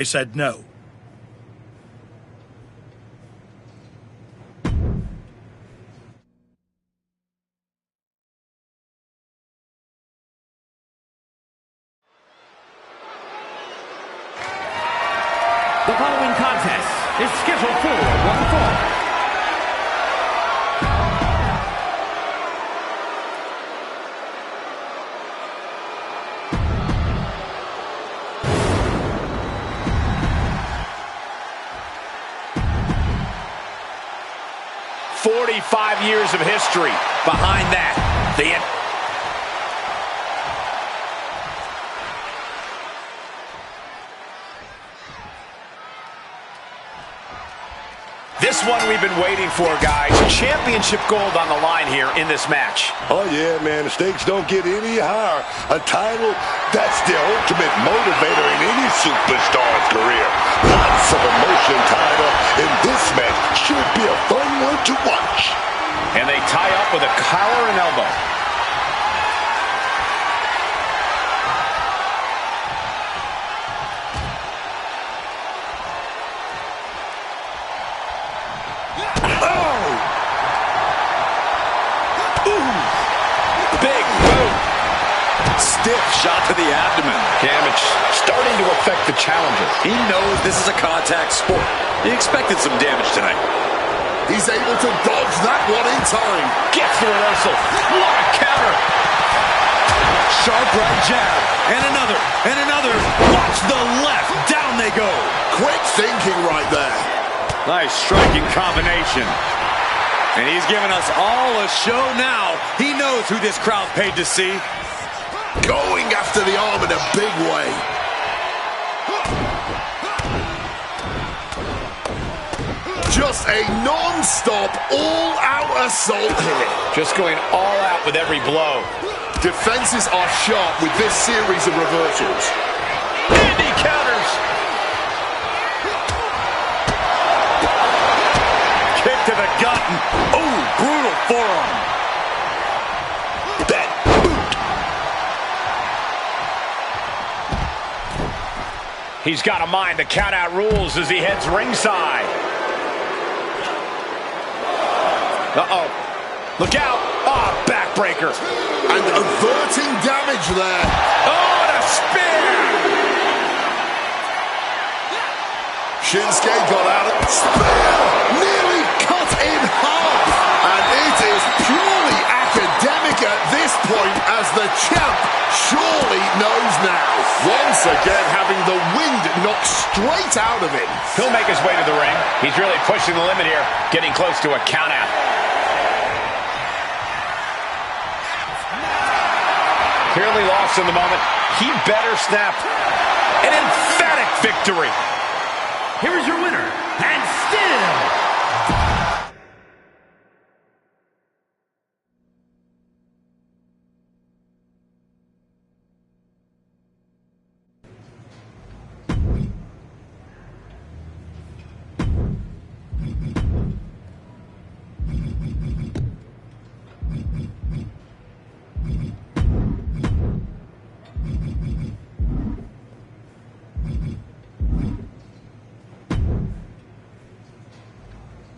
They said no. The following contest is scheduled for one fall. "45 years of history behind that. This one we've been waiting for, guys. Championship gold on the line here in this match. Oh, yeah, man. The stakes don't get any higher. A title, that's the ultimate motivator in any superstar's career. Lots of emotion tied up in this match. Should be a fun one to watch. And they tie up with a collar and elbow. Stiff shot to the abdomen. Damage starting to affect the challenger. He knows this is a contact sport. He expected some damage tonight. He's able to dodge that one in time. Gets the reversal. What a counter. Sharp right jab. And another. And another. Watch the left. Down they go. Quick thinking right there. Nice striking combination. And he's giving us all a show now. He knows who this crowd paid to see. Going after the arm in a big way. Just a non-stop, all-out assault here. Just going all out with every blow. Defenses are sharp with this series of reversals. And he counters. Kick to the gut. Oh, brutal forearm. That boot. He's got to mind the count-out rules as he heads ringside. Uh-oh. Look out. Oh, backbreaker. And averting damage there. Oh, and a spear. Shinsuke got out of the spear. Nearly cut in half. And it is purely academic at this point as the champ surely knows now. Once again having the wind knocked straight out of him. He'll make his way to the ring. He's really pushing the limit here, getting close to a count-out. Clearly lost in the moment. He better snap. An emphatic victory. Here is your winner, and still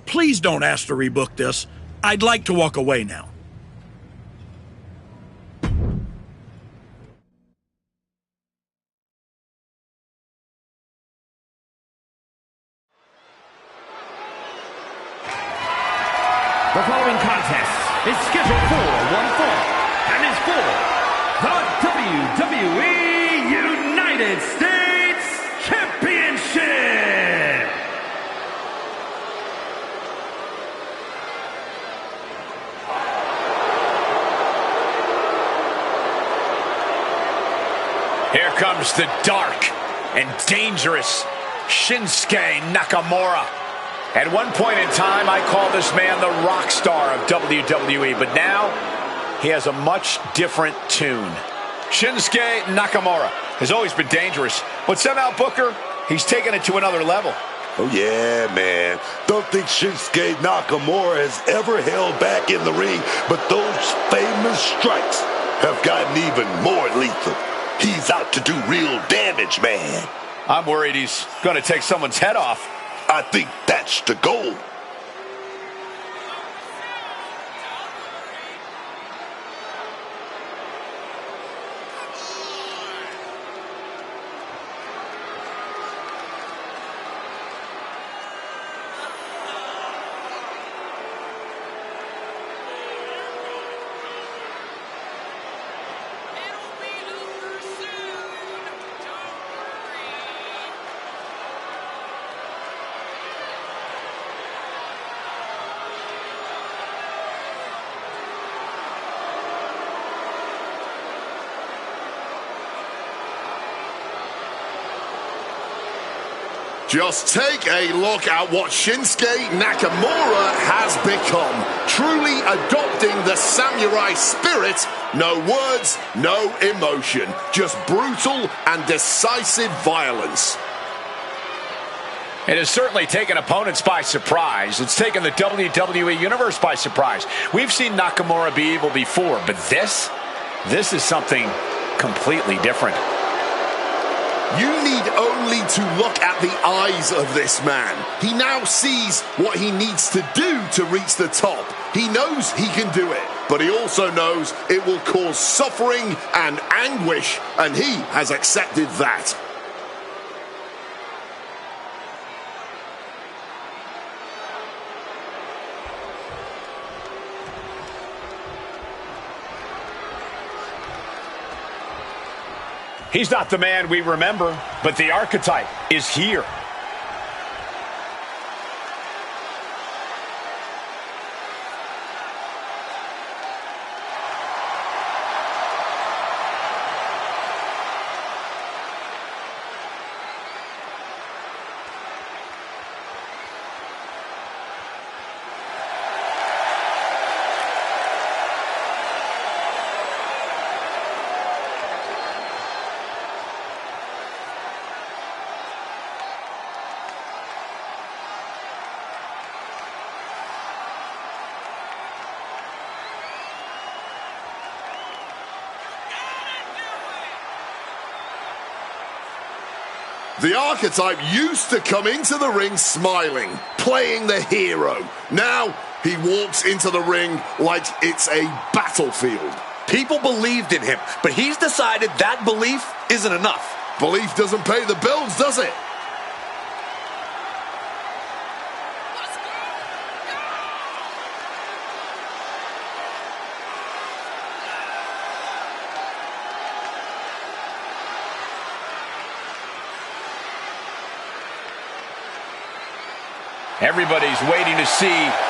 Please don't ask to rebook this. I'd like to walk away now. the following contest is scheduled for one fall and is for the WWE United States Championship. Here comes the dark and dangerous Shinsuke Nakamura. At one point in time, I called this man the rock star of WWE, but now he has a much different tune. Shinsuke Nakamura has always been dangerous, but somehow, Booker, he's taken it to another level. Oh, yeah, man. Don't think Shinsuke Nakamura has ever held back in the ring, but those famous strikes have gotten even more lethal. He's out to do real damage, man. I'm worried he's going to take someone's head off. I think that's the goal. Just take a look at what Shinsuke Nakamura has become. Truly adopting the samurai spirit. No words, no emotion. Just brutal and decisive violence. It has certainly taken opponents by surprise. It's taken the WWE Universe by surprise. We've seen Nakamura be evil before, but this is something completely different. You need only to look at the eyes of this man. He now sees what he needs to do to reach the top. He knows he can do it, but he also knows it will cause suffering and anguish, and he has accepted that. He's not the man we remember, but the archetype is here. The archetype used to come into the ring smiling, playing the hero. Now, he walks into the ring like it's a battlefield. People believed in him, but he's decided that belief isn't enough. Belief doesn't pay the bills, does it? Everybody's waiting to see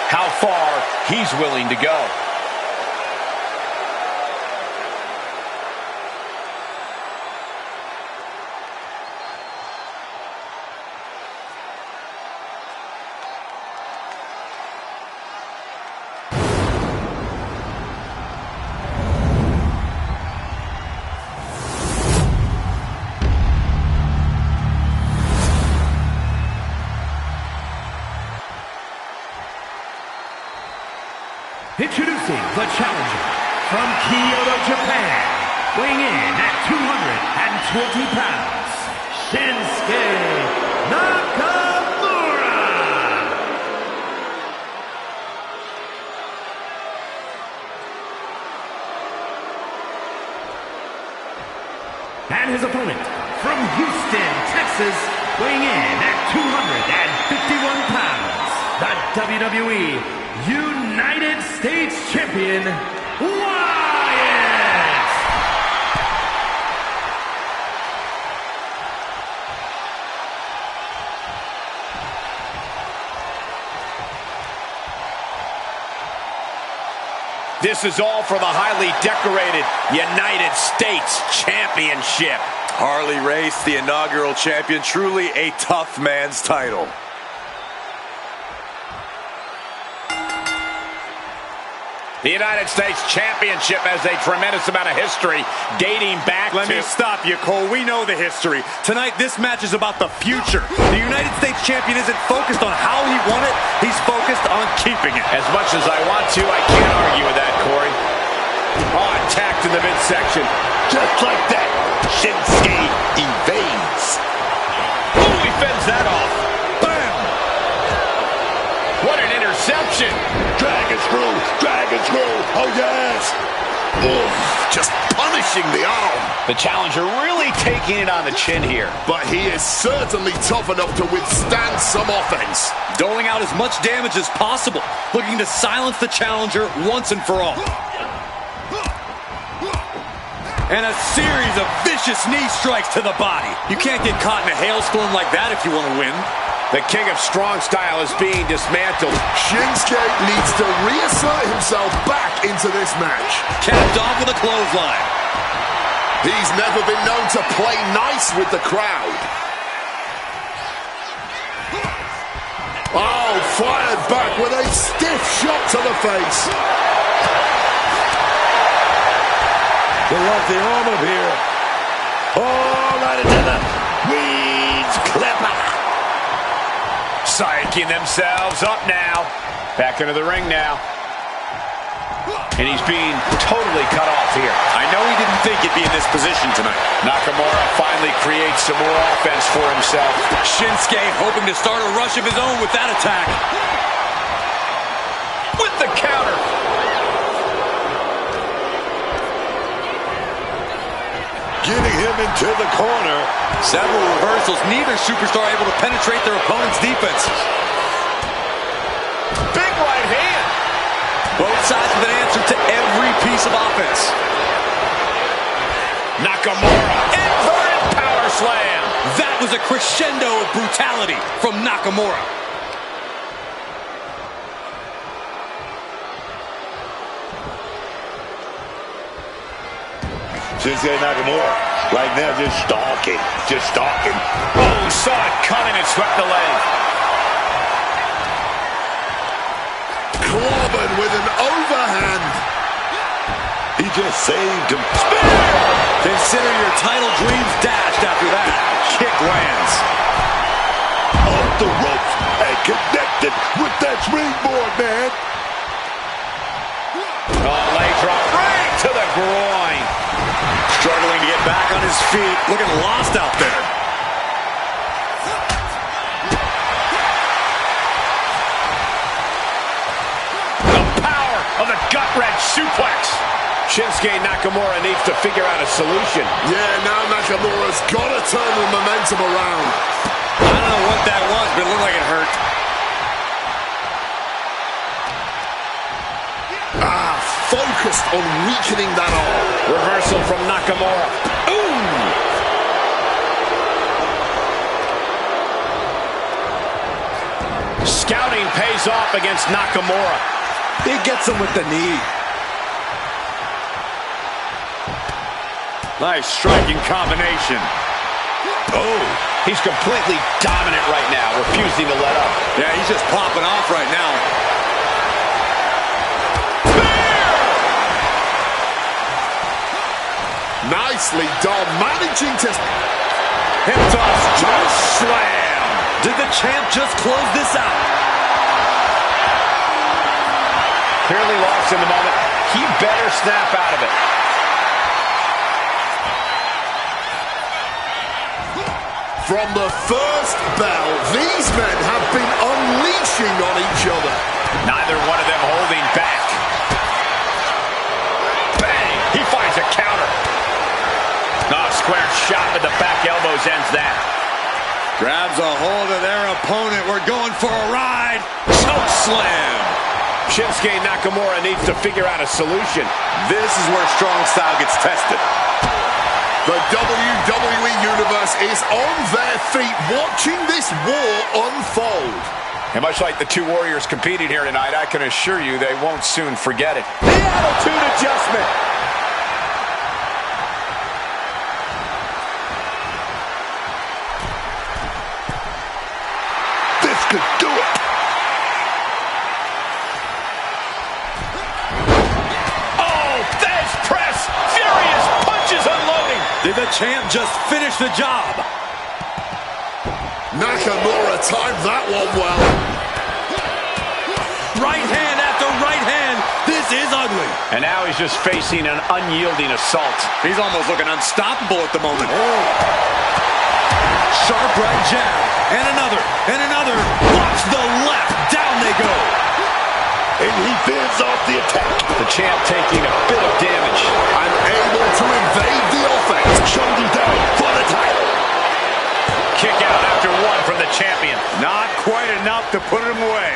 how far he's willing to go. Introducing the challenger from Kyoto, Japan, weighing in at 220 pounds, Shinsuke Nakamura. And his opponent from Houston, Texas, weighing in at 251 pounds, the WWE United States Champion, Wyatt! This is all for the highly decorated United States Championship. Harley Race, the inaugural champion, truly a tough man's title. The United States Championship has a tremendous amount of history dating back Let me stop you, Cole. We know the history. Tonight, this match is about the future. The United States Champion isn't focused on how he won it. He's focused on keeping it. As much as I want to, I can't argue with that, Corey. Oh, attacked in the midsection. Just like that, Shinsuke evades. control. Oh, yes. Oh, just punishing the arm. The challenger really taking it on the chin here. But he is certainly tough enough to withstand some offense. Doling out as much damage as possible, looking to silence the challenger once and for all. And a series of vicious knee strikes to the body. You can't get caught in a hailstorm like that if you want to win. The king of strong style is being dismantled. Shinsuke needs to reassert himself back into this match. Capped off with a clothesline. He's never been known to play nice with the crowd. Oh, fired back with a stiff shot to the face. They want the arm up here. Oh, right into the weeds clipper. Psyching themselves up now. Back into the ring now. And he's being totally cut off here. I know he didn't think he'd be in this position tonight. Nakamura finally creates some more offense for himself. Shinsuke hoping to start a rush of his own with that attack. With the counter. Getting him into the corner. Several reversals. Neither superstar able to penetrate their opponent's defenses. Big right hand. Both sides with an answer to every piece of offense. Nakamura. Inverted power slam. That was a crescendo of brutality from Nakamura. Shinsuke Nakamura right now just stalking. Oh, saw it coming and swept the leg. Clobbered with an overhand. He just saved him. Spear! Consider your title dreams dashed after that. Kick lands. Off the ropes and connected with that springboard, man. Oh, leg drop right to the groin. Struggling to get back on his feet. Looking lost out there. The power of the gut-wrench suplex. Shinsuke Nakamura needs to figure out a solution. Yeah, now Nakamura's got to turn the momentum around. I don't know what that was, but it looked like it hurt. Focused on weakening that arm. Reversal from Nakamura. Ooh! Scouting pays off against Nakamura. He gets him with the knee. Nice striking combination. Oh, he's completely dominant right now, refusing to let up. Yeah, he's just popping off right now. Nicely done, managing to... Hip toss, just slam. Did the champ just close this out? Clearly lost in the moment. He better snap out of it. From the first bell, these men have been unleashing on each other. Neither one of them holding back. Bang! He finds a counter. Oh, square shot with the back elbows ends that. Grabs a hold of their opponent. We're going for a ride. Choke slam. Shinsuke Nakamura needs to figure out a solution. This is where strong style gets tested. The WWE Universe is on their feet watching this war unfold. And much like the two warriors competing here tonight, I can assure you they won't soon forget it. The attitude adjustment. This could do it. Oh, Thesz press! Furious punches unloading! Did the champ just finish the job? Nakamura timed that one well. Right hand after right hand. This is ugly. And now he's just facing an unyielding assault. He's almost looking unstoppable at the moment. Sharp right jab. And another. And another. Watch the left. Down they go. And he fears off the attack. The champ taking a bit of damage. Unable to evade the offense. Shoulder down for the title. Kick out after one from the champion. Not quite enough to put him away.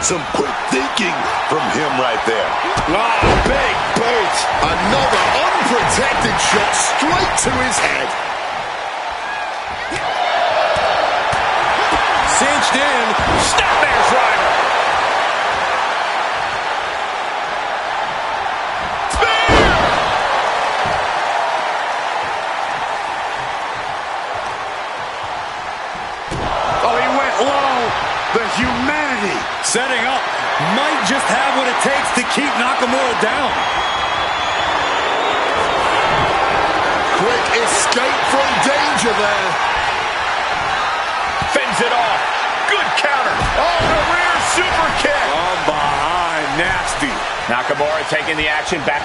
Some quick thinking from him right there. Big boot. Another unprotected shot straight to his head. Cinched in. Snapmare's driver. Spear! Oh, he went low. The humanity. Setting up. Might just have what it takes to keep Nakamura down. Quick escape from danger there. Fends it off. Good counter. Oh, the rear super kick. From behind. Nasty. Nakamura taking the action back.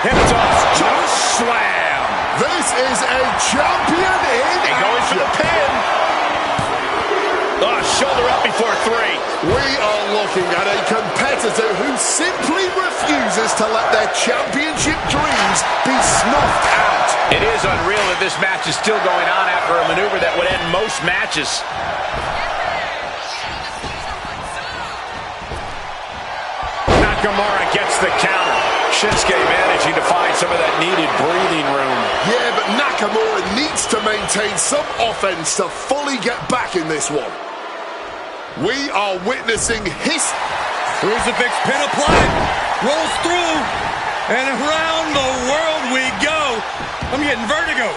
Hip toss. Choke slam. This is a champion in And going for the pin. Oh, shoulder up before three. We are looking at a competitor who simply refuses to let their championship dreams be snuffed out. It is unreal that this match is still going on after a maneuver that would end most matches. Nakamura gets the counter. Shinsuke managing to find some of that needed breathing room. Yeah, but Nakamura needs to maintain some offense to fully get back in this one. We are witnessing Crucifix pin applied. Rolls through. And around the world we go. I'm getting vertigo.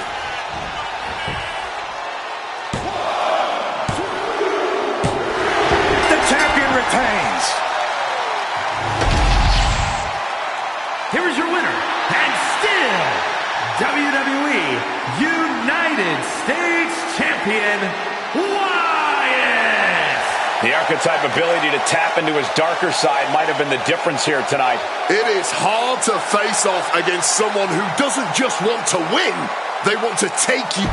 The champion retains. Here is your winner, and still WWE United States Champion, Wyatt. The archetype ability to tap into his darker side might have been the difference here tonight. It is hard to face off against someone who doesn't just want to win, they want to take you.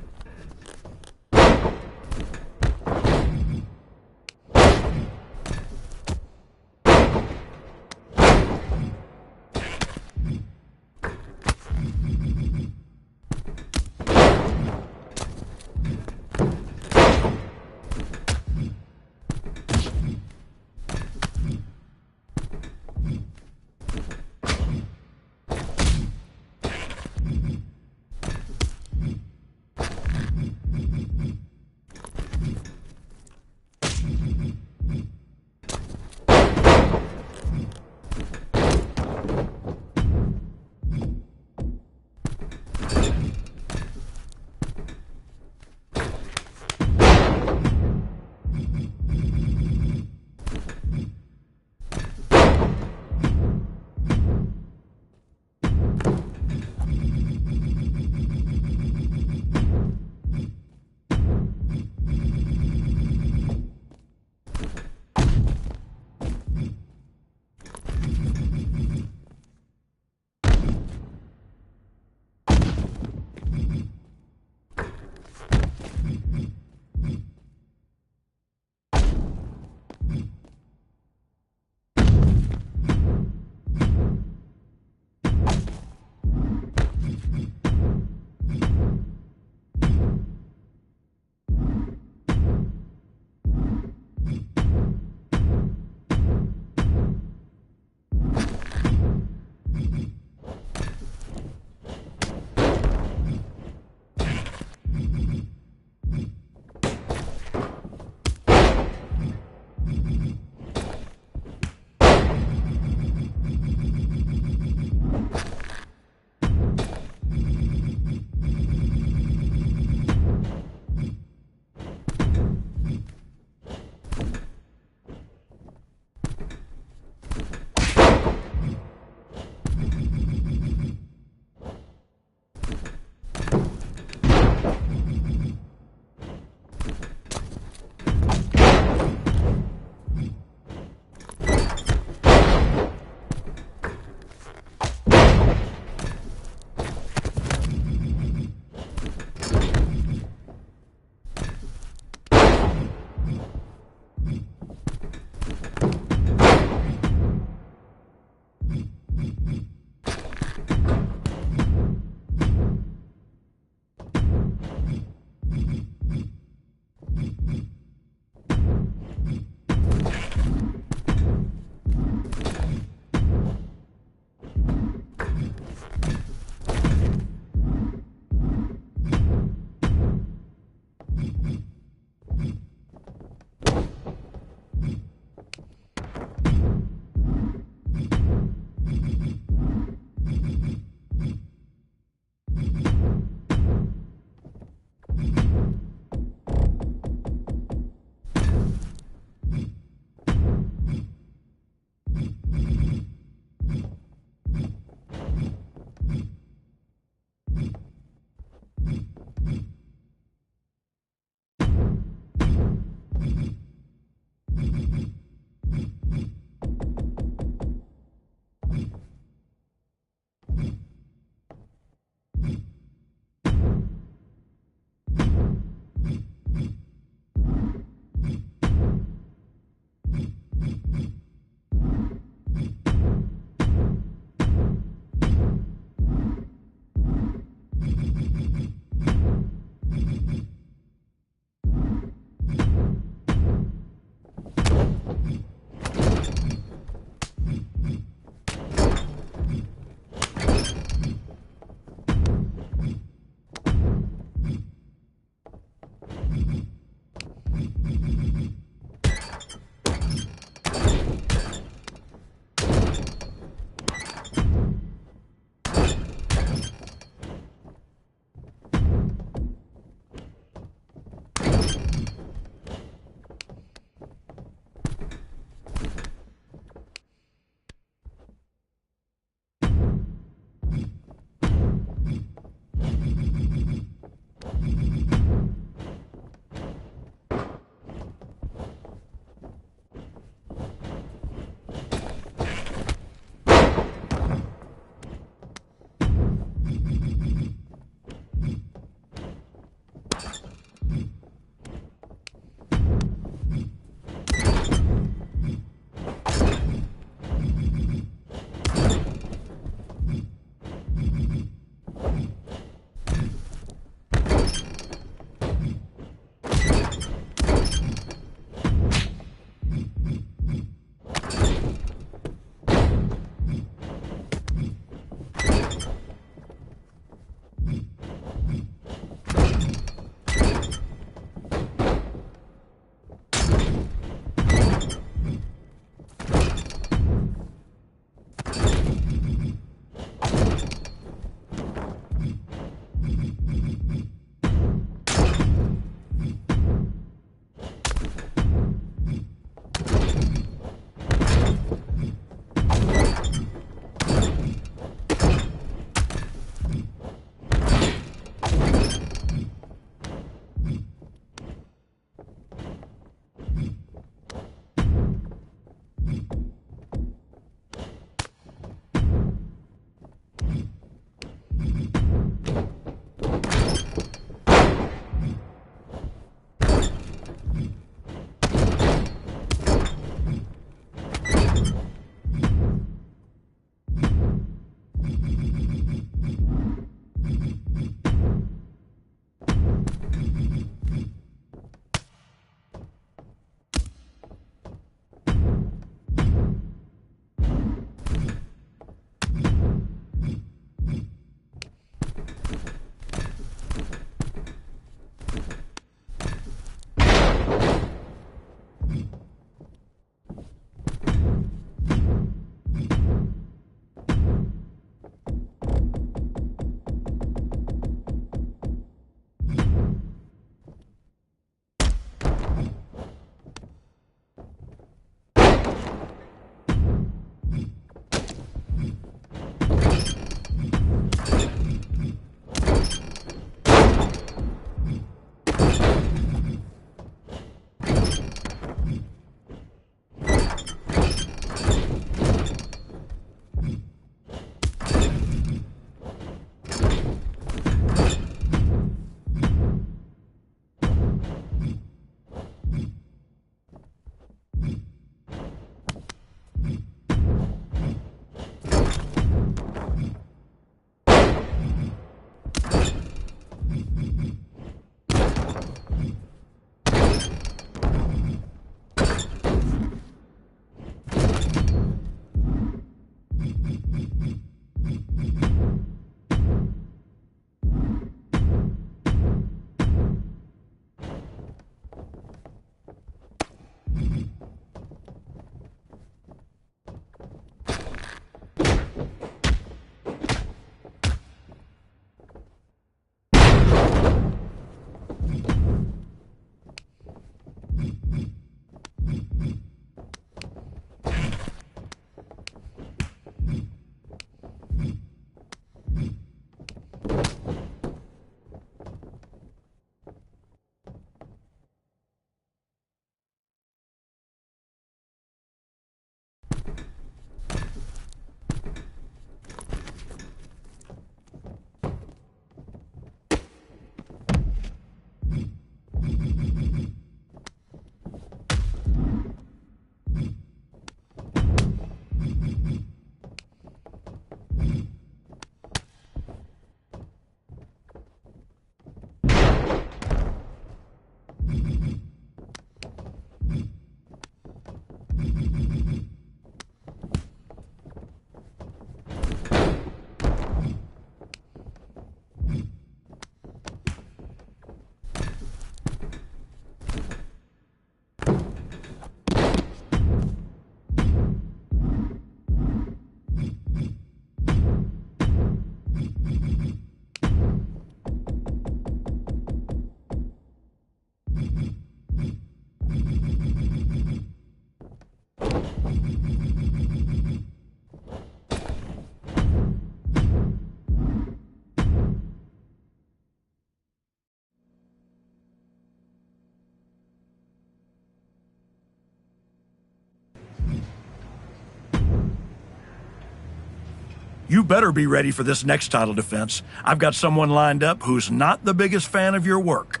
You better be ready for this next title defense. I've got someone lined up who's not the biggest fan of your work.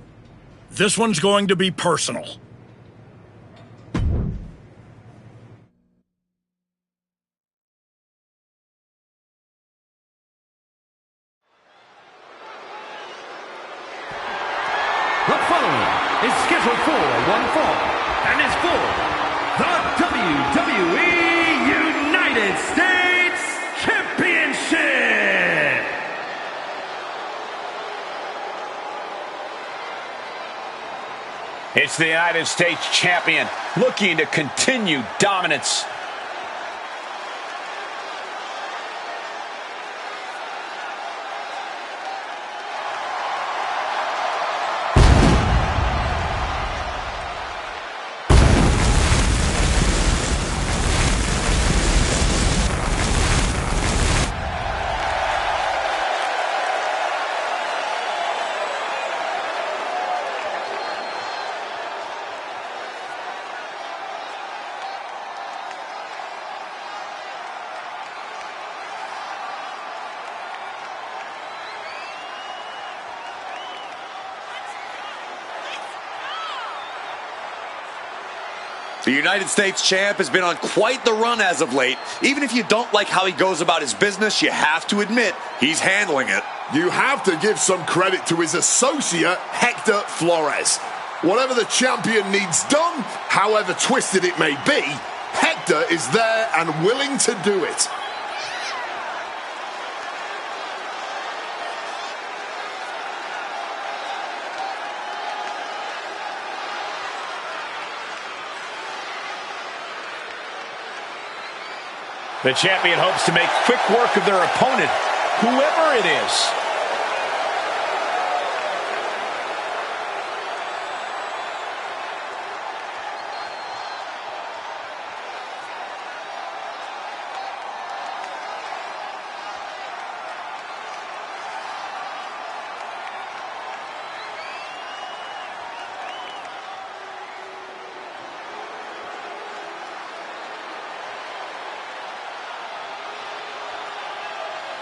This one's going to be personal. The following is scheduled for one fall and is for the WWE United States Championship. It's the United States Champion looking to continue dominance. The United States champ has been on quite the run as of late. Even if you don't like how he goes about his business, you have to admit he's handling it. You have to give some credit to his associate, Hector Flores. Whatever the champion needs done, however twisted it may be, Hector is there and willing to do it. The champion hopes to make quick work of their opponent, whoever it is.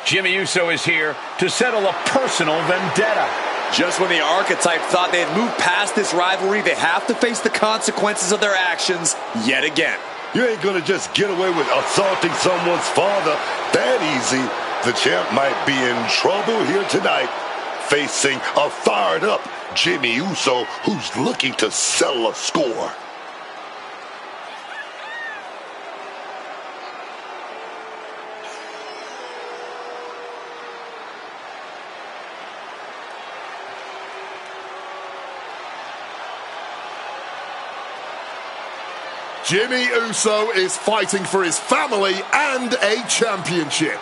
Jimmy Uso is here to settle a personal vendetta. Just when the Archetype thought they had moved past this rivalry, they have to face the consequences of their actions yet again. You ain't gonna just get away with assaulting someone's father that easy. The champ might be in trouble here tonight, facing a fired up Jimmy Uso who's looking to settle a score. Jimmy Uso is fighting for his family and a championship.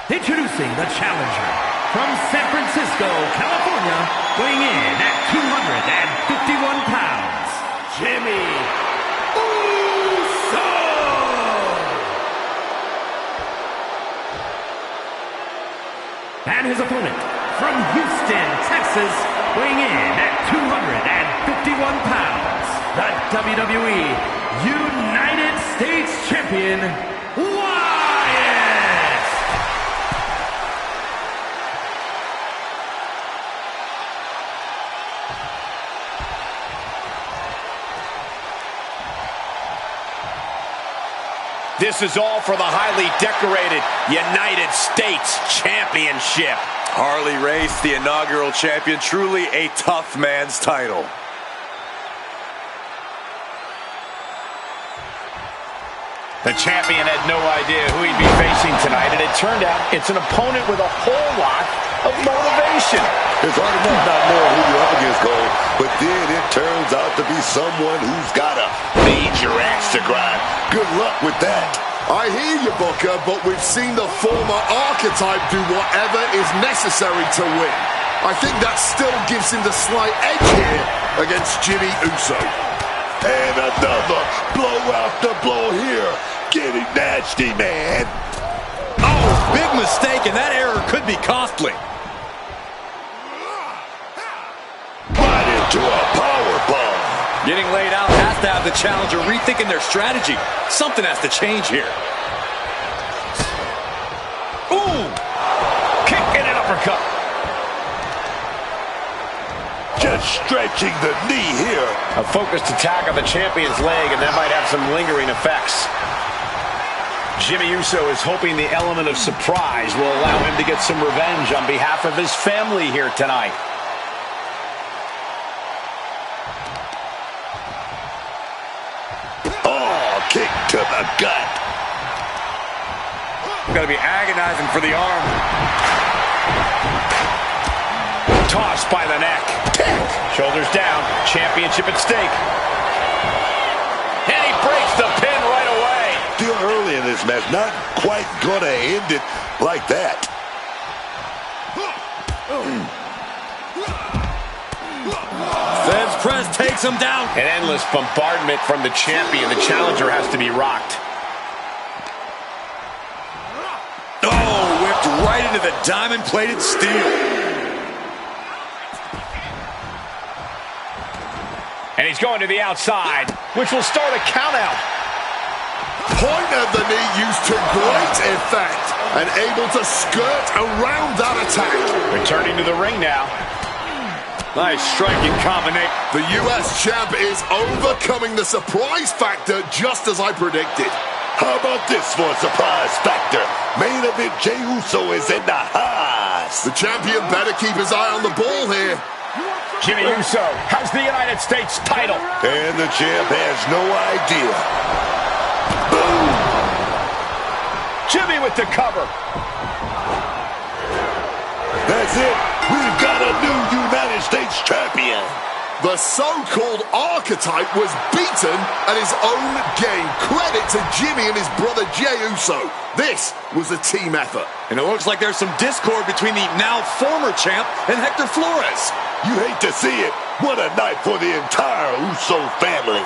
Introducing the challenger from San Francisco, California, weighing in at 251 pounds, Jimmy Uso! And his opponent from Houston, Texas, weighing in at 251 pounds, the WWE United States Champion, This is all for the highly decorated United States Championship. Harley Race, the inaugural champion, truly a tough man's title. The champion had no idea who he'd be facing tonight, and it turned out it's an opponent with a whole lot of motivation. It's hard enough not knowing who you're up against, Cole, but then it turns out to be someone who's got a major axe to grind. Good luck with that. I hear you, Booker, but we've seen the former archetype do whatever is necessary to win. I think that still gives him the slight edge here against Jimmy Uso. And another blow after blow here. Getting nasty, man. Oh, big mistake, and that error could be costly. Right into a power bomb. Getting laid out has to have the challenger rethinking their strategy. Something has to change here. Ooh! Kick and an uppercut. Just stretching the knee here. A focused attack on the champion's leg, and that might have some lingering effects. Jimmy Uso is hoping the element of surprise will allow him to get some revenge on behalf of his family here tonight. Oh, kick to the gut. Got to be agonizing for the arm. Tossed by the neck. Shoulders down. Championship at stake. And he breaks the pin right away. Still early in this match. Not quite gonna end it like that. Feds press takes him down. An endless bombardment from the champion. The challenger has to be rocked. Oh, whipped right into the diamond-plated steel. And he's going to the outside, which will start a countout. Point of the knee used to great effect and able to skirt around that attack. Returning to the ring now. Nice striking combination. The U.S. champ is overcoming the surprise factor just as I predicted. How about this for a surprise factor? Main event Jey Uso is in the house. The champion better keep his eye on the ball here. Jimmy Uso has the United States title. And the champ has no idea. Boom! Jimmy with the cover. That's it. We've got a new United States champion. The so-called archetype was beaten at his own game. Credit to Jimmy and his brother Jey Uso. This was a team effort. And it looks like there's some discord between the now former champ and Hector Flores. You hate to see it. What a night for the entire Uso family.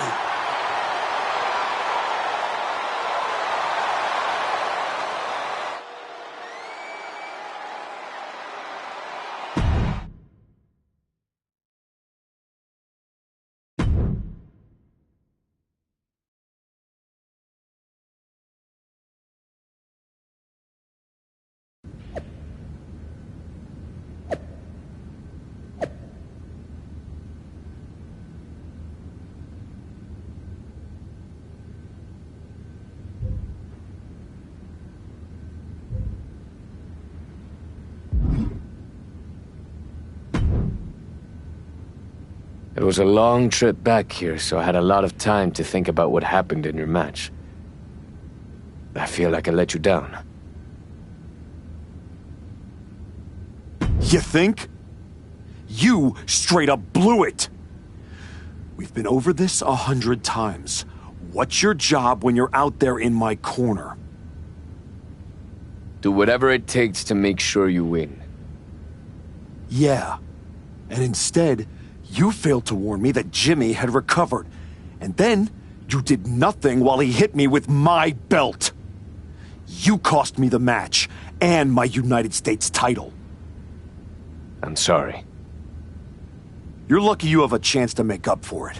It was a long trip back here, so I had a lot of time to think about what happened in your match. I feel like I let you down. You think? You straight up blew it! We've been over this 100 times. What's your job when you're out there in my corner? Do whatever it takes to make sure you win. Yeah. And instead, you failed to warn me that Jimmy had recovered. And then, you did nothing while he hit me with my belt. You cost me the match, and my United States title. I'm sorry. You're lucky you have a chance to make up for it.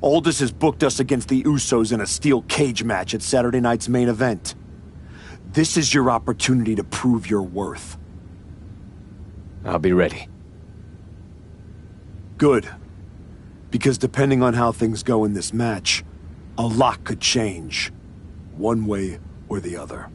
Aldous has booked us against the Usos in a steel cage match at Saturday night's main event. This is your opportunity to prove your worth. I'll be ready. Good. Because depending on how things go in this match, a lot could change. One way or the other.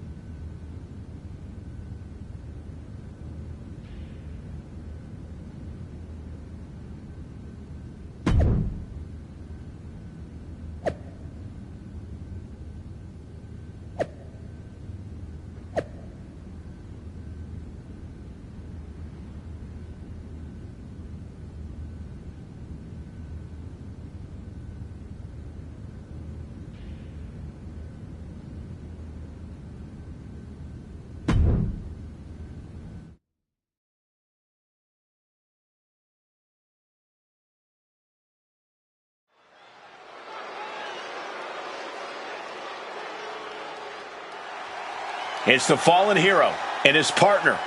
It's the fallen hero and his partner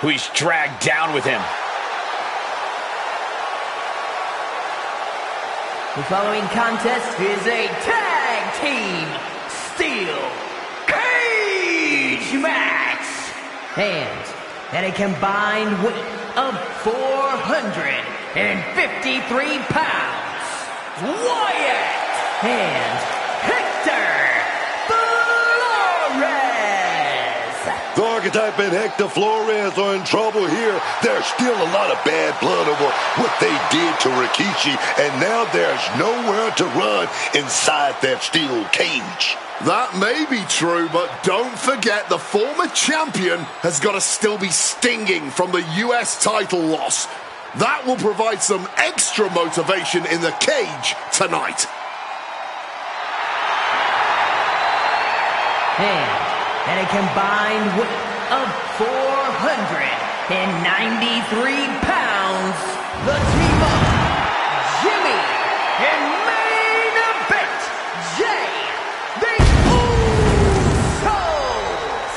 who he's dragged down with him. The following contest is a tag team steel cage match. And at a combined weight of 453 pounds, Wyatt and Hector Flores. The Archetype and Hector Flores are in trouble here. There's still a lot of bad blood over what they did to Rikishi, and now there's nowhere to run inside that steel cage. That may be true, but don't forget the former champion has got to still be stinging from the US title loss. That will provide some extra motivation in the cage tonight. And at a combined weight of 493 pounds, the team of Jimmy and main event Jay, the Usos.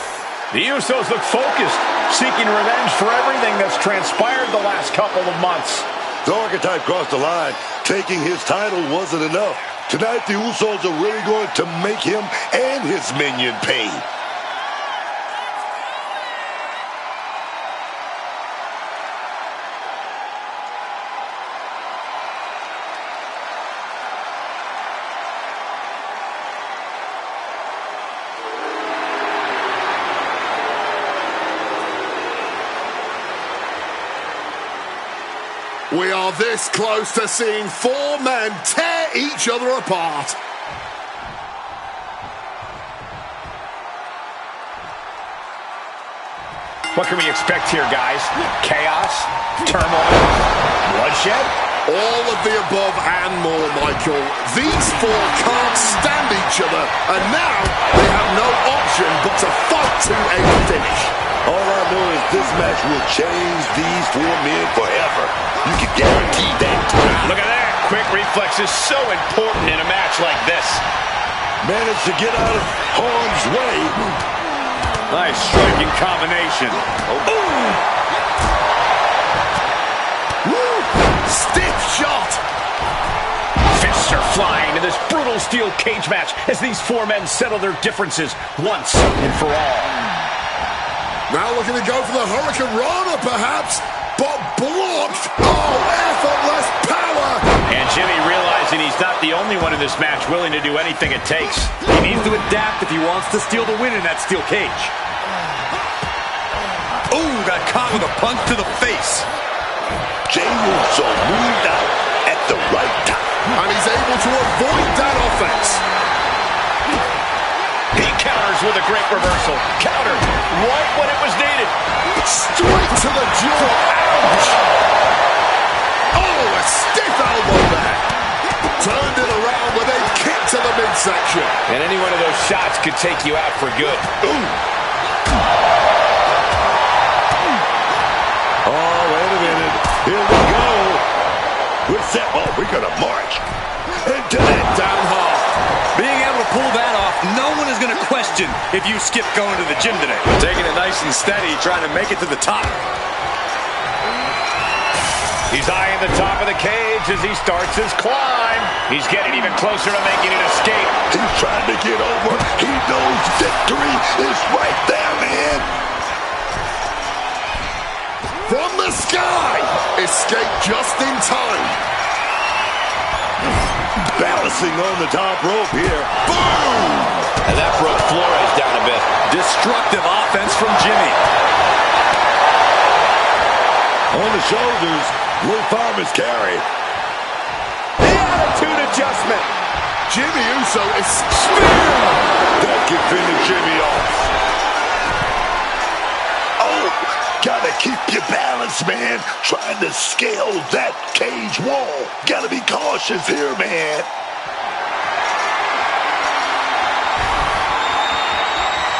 The Usos look focused, seeking revenge for everything that's transpired the last couple of months. The Archetype crossed the line. Taking his title wasn't enough. Tonight, the Usos are really going to make him and his minion pay. We are this close to seeing four men tear each other apart. What can we expect here, guys? Chaos? Turmoil? Bloodshed? All of the above and more, Michael. These four can't stand each other, and now they have no option but to fight to a finish. All I know is this match will change these four men forever. You can guarantee that. Look at that. Quick reflex is so important in a match like this. Managed to get out of harm's way. Nice striking combination. Woo! Stiff shot. Fists are flying in this brutal steel cage match as these four men settle their differences once and for all. Now looking to go for the Hurricane Rana, perhaps, but blocked. Oh, effortless power. And Jimmy realizing he's not the only one in this match willing to do anything it takes. He needs to adapt if he wants to steal the win in that steel cage. Ooh, got caught with a punch to the face. Jey Uso moved out at the right time. And he's able to avoid that offense. He counters with a great reversal. Counter right when it was needed. Straight to the jaw. Ouch. Oh, a stiff elbow there. Turned it around with a kick to the midsection. And any one of those shots could take you out for good. Ooh. Oh, wait a minute. Here we go. We're set. Oh, we're going to march into that down hall. Being able to pull that off, no one is going to question if you skip going to the gym today. Taking it nice and steady, trying to make it to the top. He's eyeing the top of the cage as he starts his climb. He's getting even closer to making an escape. He's trying to get over. He knows victory is right there, man. From the sky. Escape just in time. Balancing on the top rope here. Boom! And that broke Flores down a bit. Destructive offense from Jimmy. On the shoulders, Will Farmer's carry. The attitude adjustment. Jimmy Uso is Spear! That can finish Jimmy off. Oh, gotta keep your balance, man. Trying to scale that cage wall. Gotta be cautious here, man.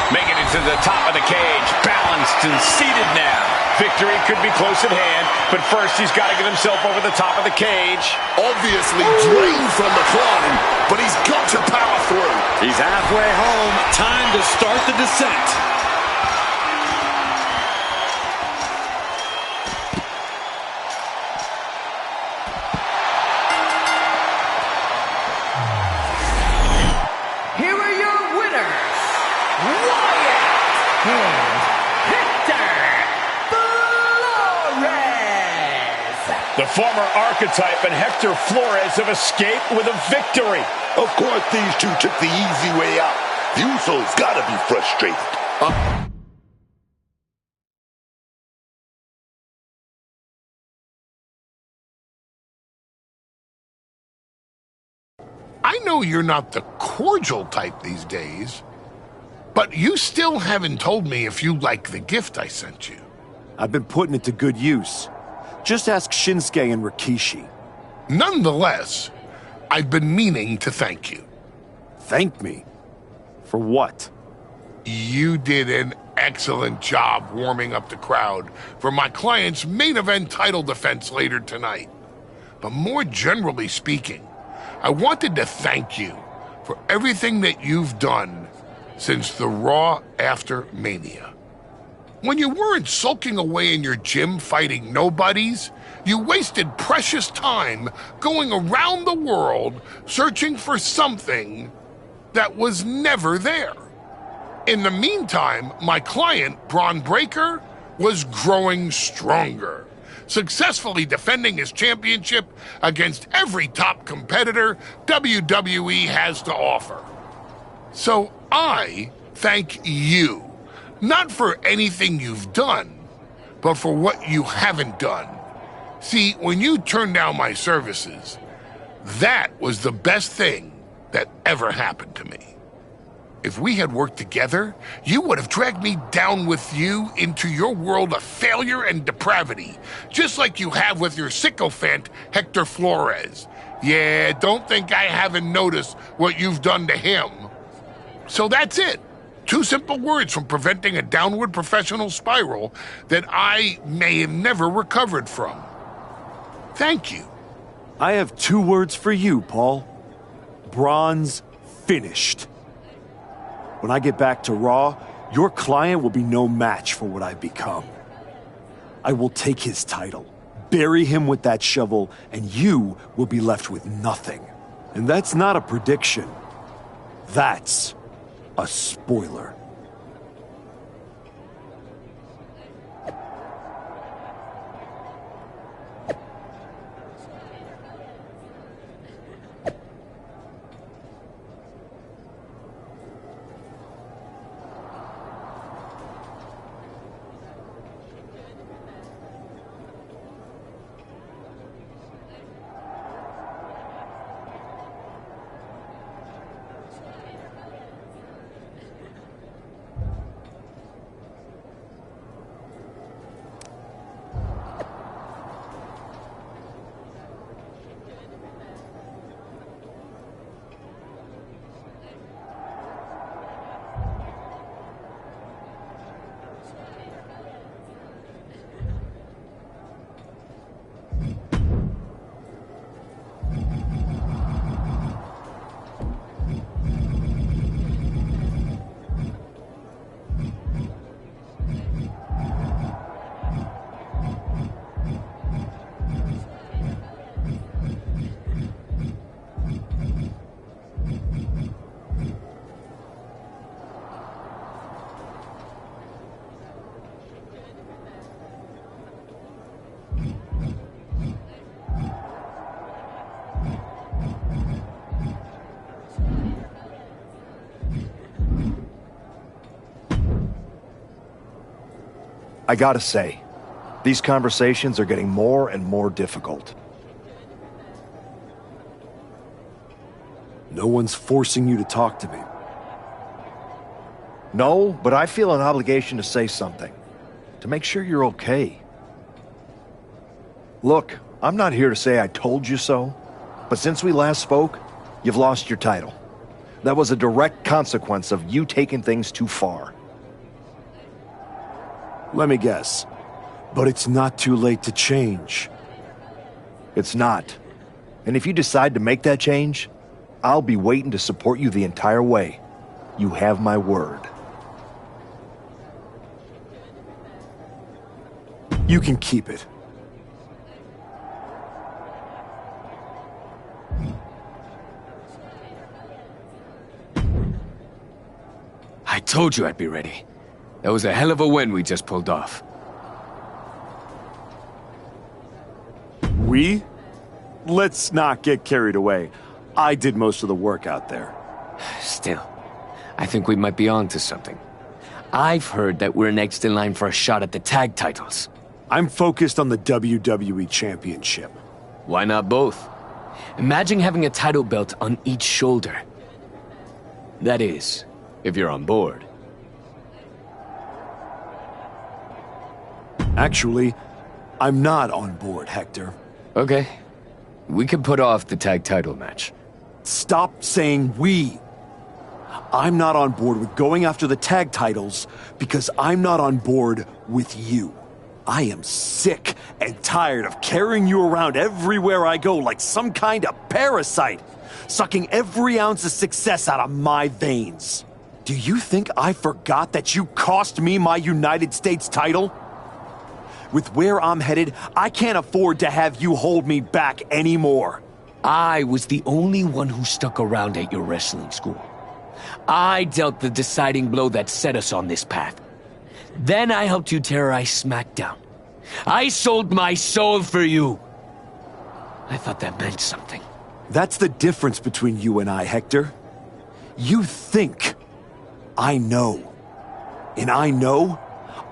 Making it to the top of the cage. Balanced and seated now. Victory could be close at hand, but first he's got to get himself over the top of the cage. obviously drained from the climb, but he's got to power through. He's halfway home. Time to start the descent. and Hector Flores. The former archetype and Hector Flores have escaped with a victory. Of course, these two took the easy way out. The Usos gotta be frustrated. I know you're not the cordial type these days, but you still haven't told me if you like the gift I sent you. I've been putting it to good use. Just ask Shinsuke and Rikishi. Nonetheless, I've been meaning to thank you. Thank me? For what? You did an excellent job warming up the crowd for my client's main event title defense later tonight. But more generally speaking, I wanted to thank you for everything that you've done since the Raw after Mania. When you weren't sulking away in your gym fighting nobodies, you wasted precious time going around the world searching for something that was never there. In the meantime, my client, Braun Breaker, was growing stronger, successfully defending his championship against every top competitor WWE has to offer. So I thank you, not for anything you've done, but for what you haven't done. See, when you turned down my services, that was the best thing that ever happened to me. If we had worked together, you would have dragged me down with you into your world of failure and depravity, just like you have with your sycophant, Hector Flores. Yeah, don't think I haven't noticed what you've done to him. So that's it. 2 simple words from preventing a downward professional spiral that I may have never recovered from. Thank you. I have 2 words for you, Paul. Braun's finished. When I get back to Raw, your client will be no match for what I've become. I will take his title, bury him with that shovel, and you will be left with nothing. And that's not a prediction. That's a spoiler. I gotta say, these conversations are getting more and more difficult. No one's forcing you to talk to me. No, but I feel an obligation to say something. To make sure you're okay. Look, I'm not here to say I told you so, but since we last spoke, you've lost your title. That was a direct consequence of you taking things too far. Let me guess. But it's not too late to change. It's not. And if you decide to make that change, I'll be waiting to support you the entire way. You have my word. You can keep it. I told you I'd be ready. That was a hell of a win we just pulled off. We? Let's not get carried away. I did most of the work out there. Still, I think we might be onto something. I've heard that we're next in line for a shot at the tag titles. I'm focused on the WWE Championship. Why not both? Imagine having a title belt on each shoulder. That is, if you're on board. Actually, I'm not on board, Hector. Okay. We can put off the tag title match. Stop saying we. I'm not on board with going after the tag titles because I'm not on board with you. I am sick and tired of carrying you around everywhere I go like some kind of parasite, sucking every ounce of success out of my veins. Do you think I forgot that you cost me my United States title? With where I'm headed, I can't afford to have you hold me back anymore. I was the only one who stuck around at your wrestling school. I dealt the deciding blow that set us on this path. Then I helped you terrorize SmackDown. I sold my soul for you. I thought that meant something. That's the difference between you and I, Hector. You think. I know. And I know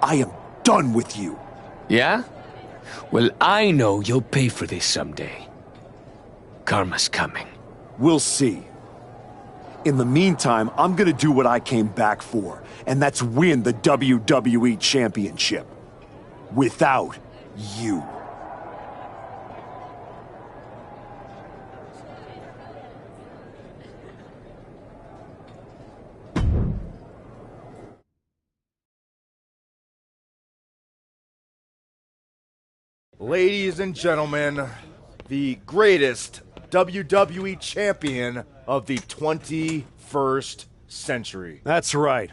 I am done with you. Yeah? Well, I know you'll pay for this someday. Karma's coming. We'll see. In the meantime, I'm gonna do what I came back for, and that's win the WWE Championship. Without you. Ladies and gentlemen, the greatest WWE champion of the 21st century. That's right.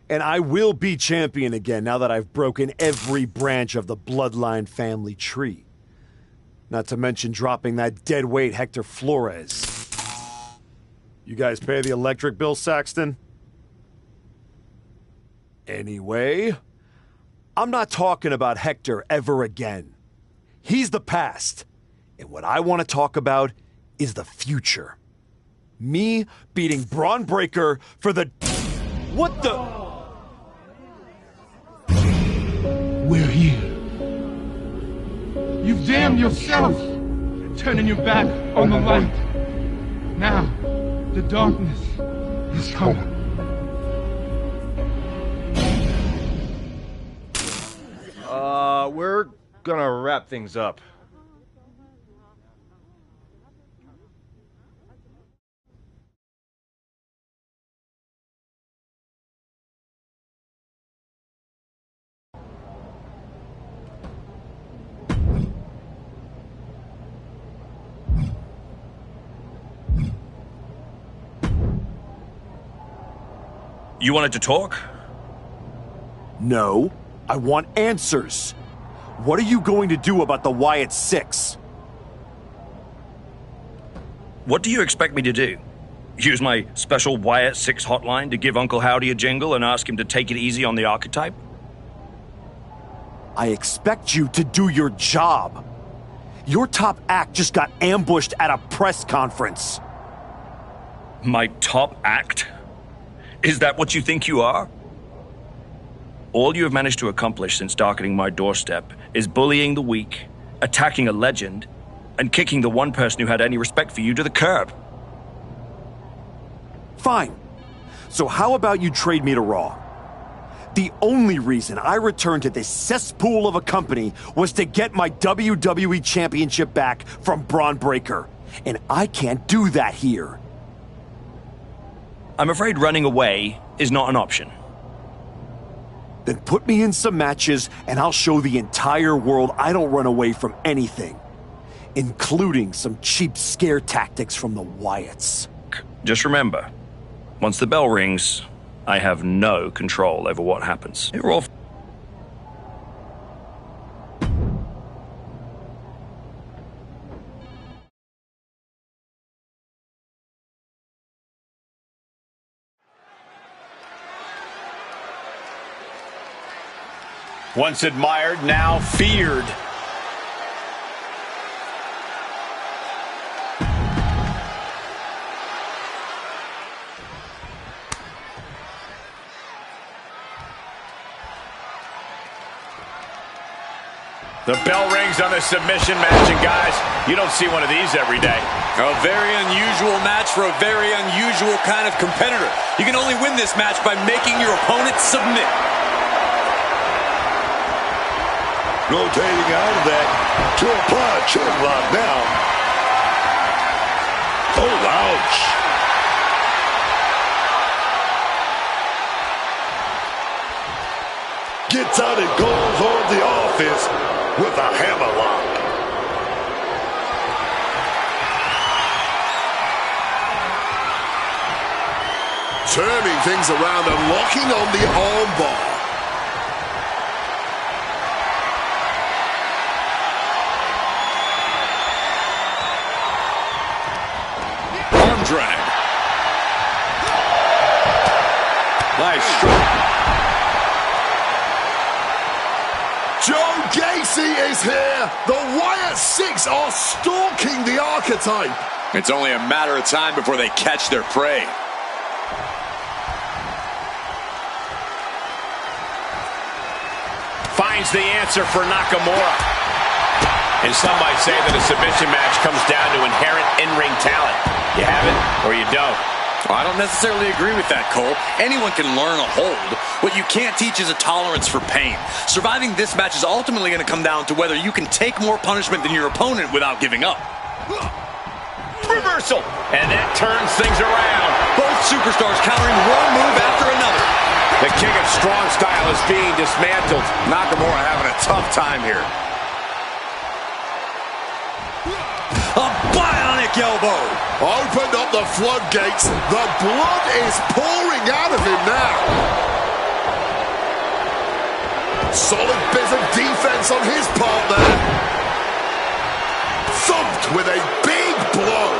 And I will be champion again now that I've broken every branch of the bloodline family tree. Not to mention dropping that deadweight Hector Flores. You guys pay the electric bill, Saxton? Anyway, I'm not talking about Hector ever again. He's the past. And what I want to talk about is the future. Me beating Braun Breaker for the... What the... We're here. You've damned yourself, turning your back on the light. Now, the darkness is coming. We're gonna wrap things up. You wanted to talk? No, I want answers. What are you going to do about the Wyatt Six? What do you expect me to do? Use my special Wyatt 6 hotline to give Uncle Howdy a jingle and ask him to take it easy on the archetype? I expect you to do your job. Your top act just got ambushed at a press conference. My top act? Is that what you think you are? All you have managed to accomplish since darkening my doorstep is bullying the weak, attacking a legend, and kicking the one person who had any respect for you to the curb. Fine. So how about you trade me to Raw? The only reason I returned to this cesspool of a company was to get my WWE Championship back from Braun Breaker. And I can't do that here. I'm afraid running away is not an option. Then put me in some matches and I'll show the entire world I don't run away from anything. Including some cheap scare tactics from the Wyatts. Just remember, once the bell rings, I have no control over what happens. You're all... Once admired, now feared. The bell rings on the submission match, and guys, you don't see one of these every day. A very unusual match for a very unusual kind of competitor. You can only win this match by making your opponent submit. Rotating out of that to apply a choke block now. Oh, ouch. Gets out and goes on the offense with a hammerlock. Turning things around and locking on the armbar. Arm drag. Nice stroke. Joe Gacy is here. The Wyatt Six are stalking the archetype. It's only a matter of time before they catch their prey. Finds the answer for Nakamura. And some might say that a submission match comes down to inherent in-ring talent. You have it or you don't. I don't necessarily agree with that, Cole. Anyone can learn a hold. What you can't teach is a tolerance for pain. Surviving this match is ultimately going to come down to whether you can take more punishment than your opponent without giving up. Reversal. And that turns things around. Both superstars countering one move after another. The king of strong style is being dismantled. Nakamura having a tough time here. A bionic elbow. Opened up the floodgates. The blood is pouring out of him now. Solid bit of defense on his part there. Thumped with a big blow.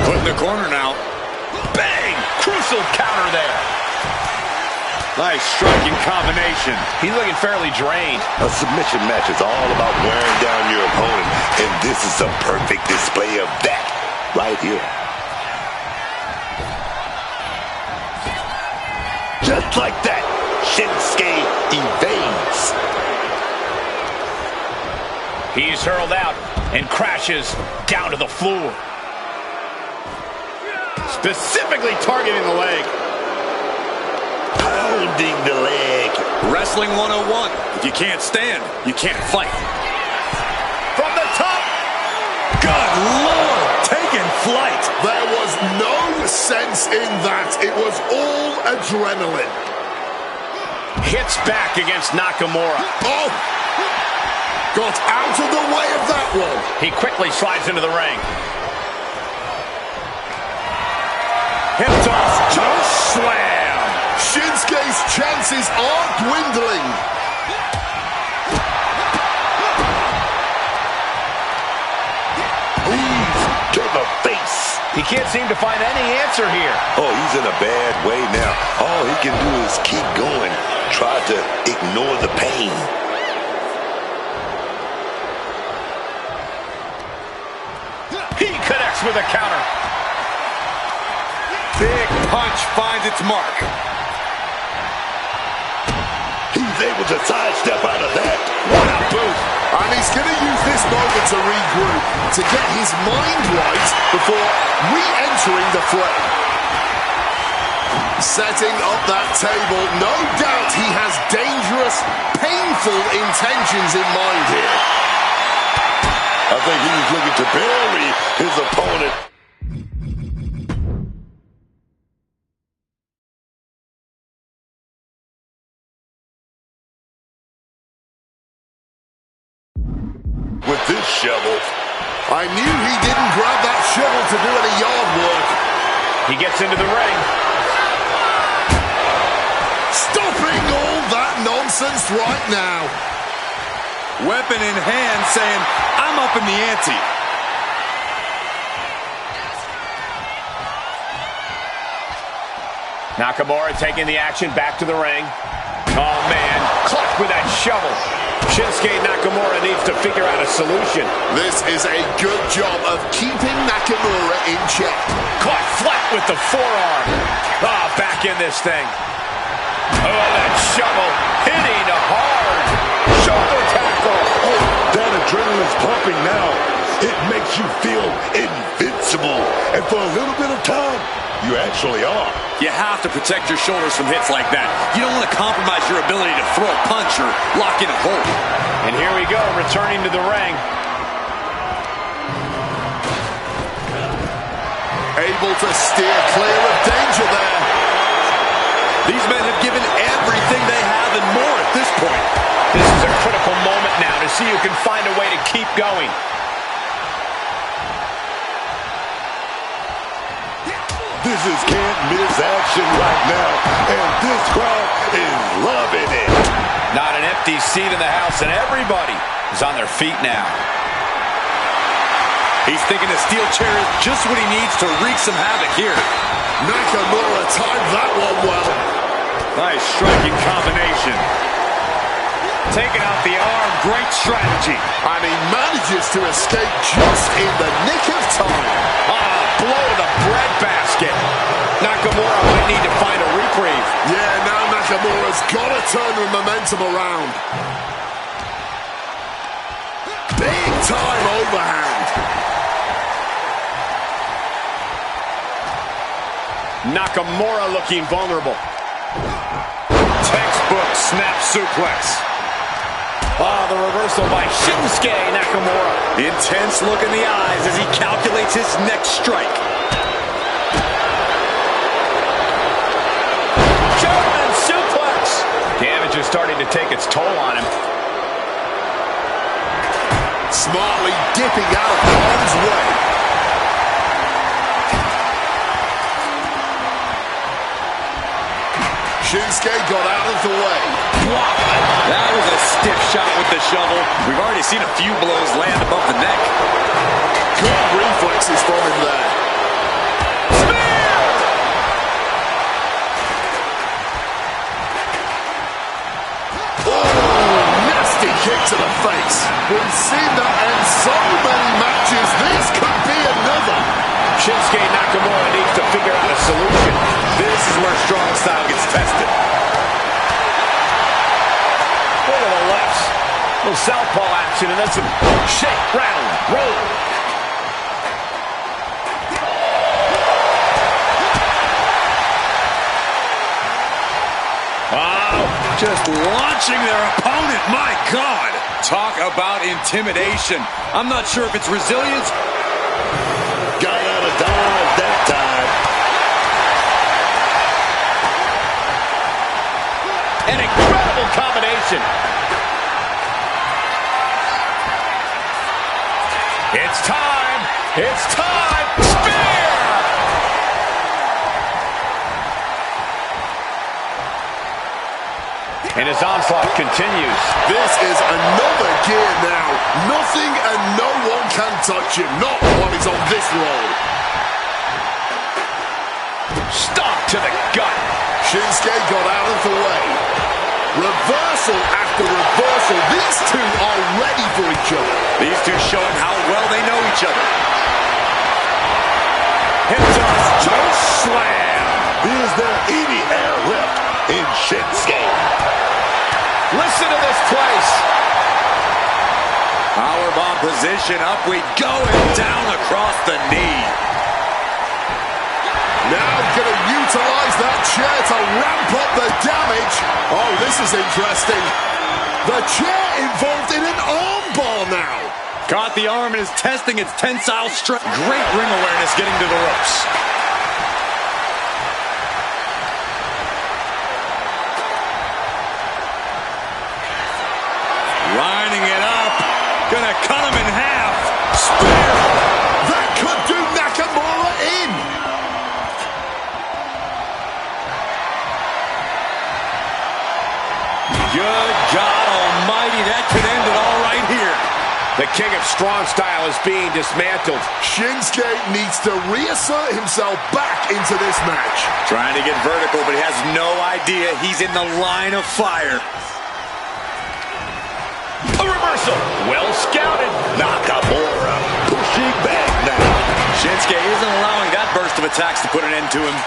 Put in the corner now. Bang! Crucial counter there. Nice striking combination. He's looking fairly drained. A submission match is all about wearing down your opponent, and this is a perfect display of that right here. Just like that, Shinsuke evades. He's hurled out and crashes down to the floor. Specifically targeting the leg. Pounding the leg. Wrestling 101. If you can't stand, you can't fight. From the top. Good Lord, taking flight. There was no sense in that. It was all adrenaline. Hits back against Nakamura. Oh! Got out of the way of that one. He quickly slides into the ring. Hip toss, Choke slam. Shinsuke's chances are dwindling. To the face. He can't seem to find any answer here. Oh, he's in a bad way now. All he can do is keep going. Try to ignore the pain. He connects with a counter. big punch finds its mark. He's able to sidestep out of that. What a boot. And he's going to use this moment to regroup, to get his mind right before re-entering the fray. Setting up that table, no doubt he has dangerous, painful intentions in mind here. I think he was looking to bury his opponent. With this shovel. I knew he didn't grab that shovel to do any yard work. He gets into the ring. Stopping all that nonsense right now. Weapon in hand saying, I'm up in the ante. Nakamura taking the action back to the ring. Oh, man. Clock with that shovel. Shinsuke Nakamura needs to figure out a solution. This is a good job of keeping Nakamura in check. Caught flat with the forearm. Back in this thing. That shovel hitting hard. Shoulder tackle. That adrenaline's pumping now. It makes you feel invincible. And for a little bit of time, you actually are. You have to protect your shoulders from hits like that. You don't want to compromise your ability to throw a punch or lock in a hold. And here we go, returning to the ring. Able to steer clear of danger there. These men have given everything they have and more at this point. This is a critical moment now to see who can find a way to keep going. This is can't miss action right now, and this crowd is loving it. Not an empty seat in the house, and everybody is on their feet now. He's thinking a steel chair is just what he needs to wreak some havoc here. Nakamura timed that one well. Nice striking combination. Taking out the arm, great strategy. And he manages to escape just in the nick of time. Blow to the breadbasket. Nakamura might need to find a reprieve. Yeah, now Nakamura's got to turn the momentum around. Big time overhand. Nakamura looking vulnerable. Textbook snap suplex. The reversal by Shinsuke Nakamura. Intense look in the eyes as he calculates his next strike. German suplex. Damage is starting to take its toll on him. Smartly dipping out of harm's way. Shinsuke got out of the way. That was a stiff shot with the shovel. We've already seen a few blows land above the neck. Good reflexes from him there. Spear! Oh, nasty kick to the face. We've seen that in so many matches. This could be another. Shinsuke Nakamura needs to figure out a solution. This is where strong style gets tested. Look at the lefts. A little southpaw action and then some shake, rattle, roll. Just launching their opponent. My God. Talk about intimidation. I'm not sure if it's resilience. Got out of dodge that time. An incredible combination. It's time. It's time. Spear! And his onslaught continues. This is another gear now. Nothing and no one can touch him. Not while he's on this roll. Stomp to the gut. Shinsuke got out of the way. Reversal after reversal. These two are ready for each other. These two showing how well they know each other. Hip toss, choke slam. Is there any air left in Shinsuke? Listen to this place. Powerbomb position, up we go, and down across the knee. Now going to utilize that chair to ramp up the damage. Oh, this is interesting. The chair involved in an armbar now. Caught the arm and is testing its tensile strength. Great ring awareness getting to the ropes. Lining it up. Gonna cut him in half. Spear. That could do Nakamura in. Good God almighty, that could end it all right here. The king of strong style is being dismantled. Shinsuke needs to reassert himself back into this match. Trying to get vertical, but he has no idea he's in the line of fire. A reversal. Well scouted. Nakamura pushing back now. Shinsuke isn't allowing that burst of attacks to put an end to him.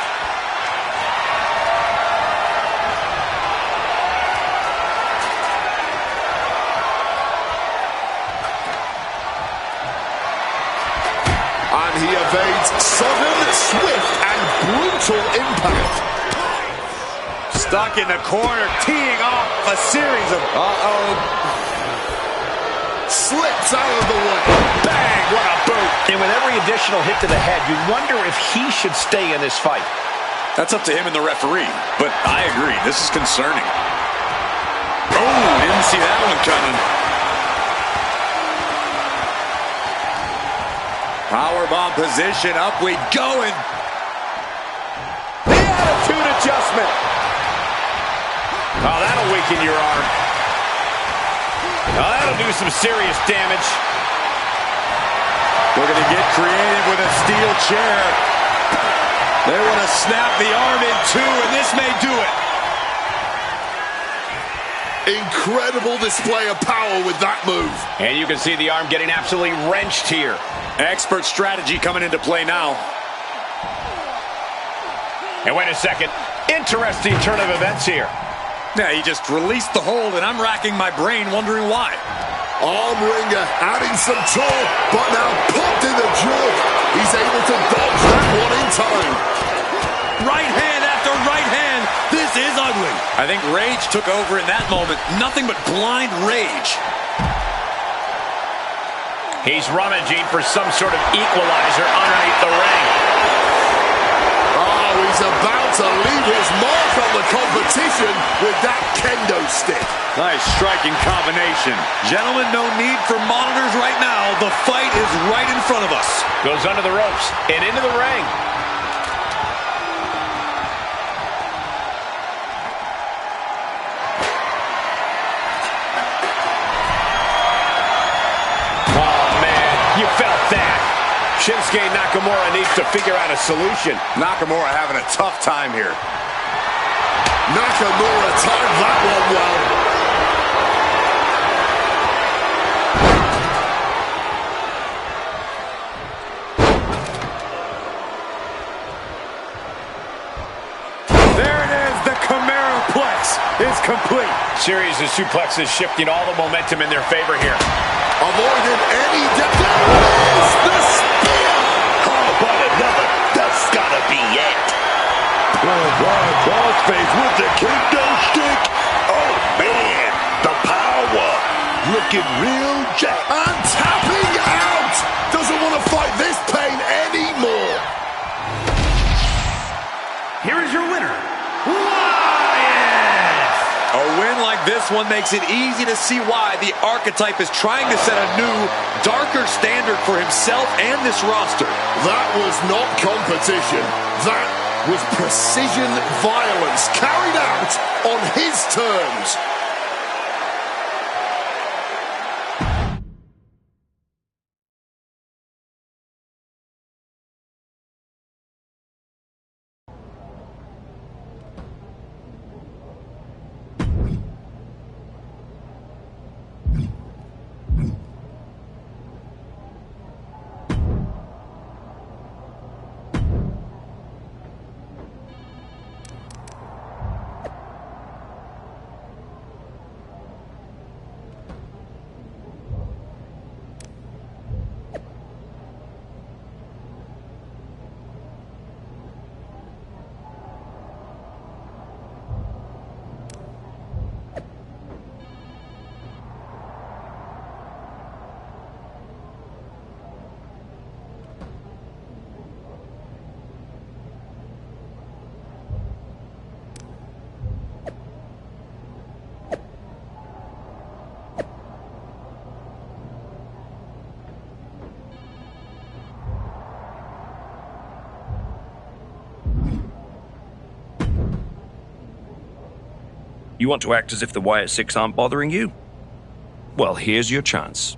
And he evades sudden, swift, and brutal impact. Stuck in the corner, teeing off a series of... Slips out of the way. Bang, what a boot. And with every additional hit to the head, you wonder if he should stay in this fight. That's up to him and the referee, but I agree, this is concerning. Oh, didn't see that one coming. Powerbomb position, up we going. The attitude adjustment. Oh, that'll weaken your arm. Oh, that'll do some serious damage. Looking to get creative with a steel chair. They want to snap the arm in two, and this may do it. Incredible display of power with that move. And you can see the arm getting absolutely wrenched here. Expert strategy coming into play now. And wait a second. Interesting turn of events here. Yeah, he just released the hold, and I'm racking my brain wondering why. Arm wringer adding some torque, but now popped in the jaw. He's able to dodge that one in time. Right hand after right hand. This is ugly. I think rage took over in that moment. Nothing but blind rage. He's rummaging for some sort of equalizer underneath the ring. Oh, he's about to leave his mark on the competition with that kendo stick. Nice striking combination. Gentlemen, no need for monitors right now. The fight is right in front of us. Goes under the ropes and into the ring. You felt that. Shinsuke Nakamura needs to figure out a solution. Nakamura having a tough time here. Nakamura timed that one well. There it is. The Chimeraplex is complete. Series of suplexes shifting all the momentum in their favor here. Avoided any damage. The spear. How about another? That's gotta be it. Crossface with the kendo stick. Oh man, the power. Looking real jacked. And tapping out. Doesn't want to fight this pain anymore. Here is your winner, A win like this one makes it easy to see why the Archetype is trying to set a new, darker standard for himself and this roster. That was not competition. That was precision violence carried out on his terms. You want to act as if the Wyatt Six aren't bothering you? Well, here's your chance.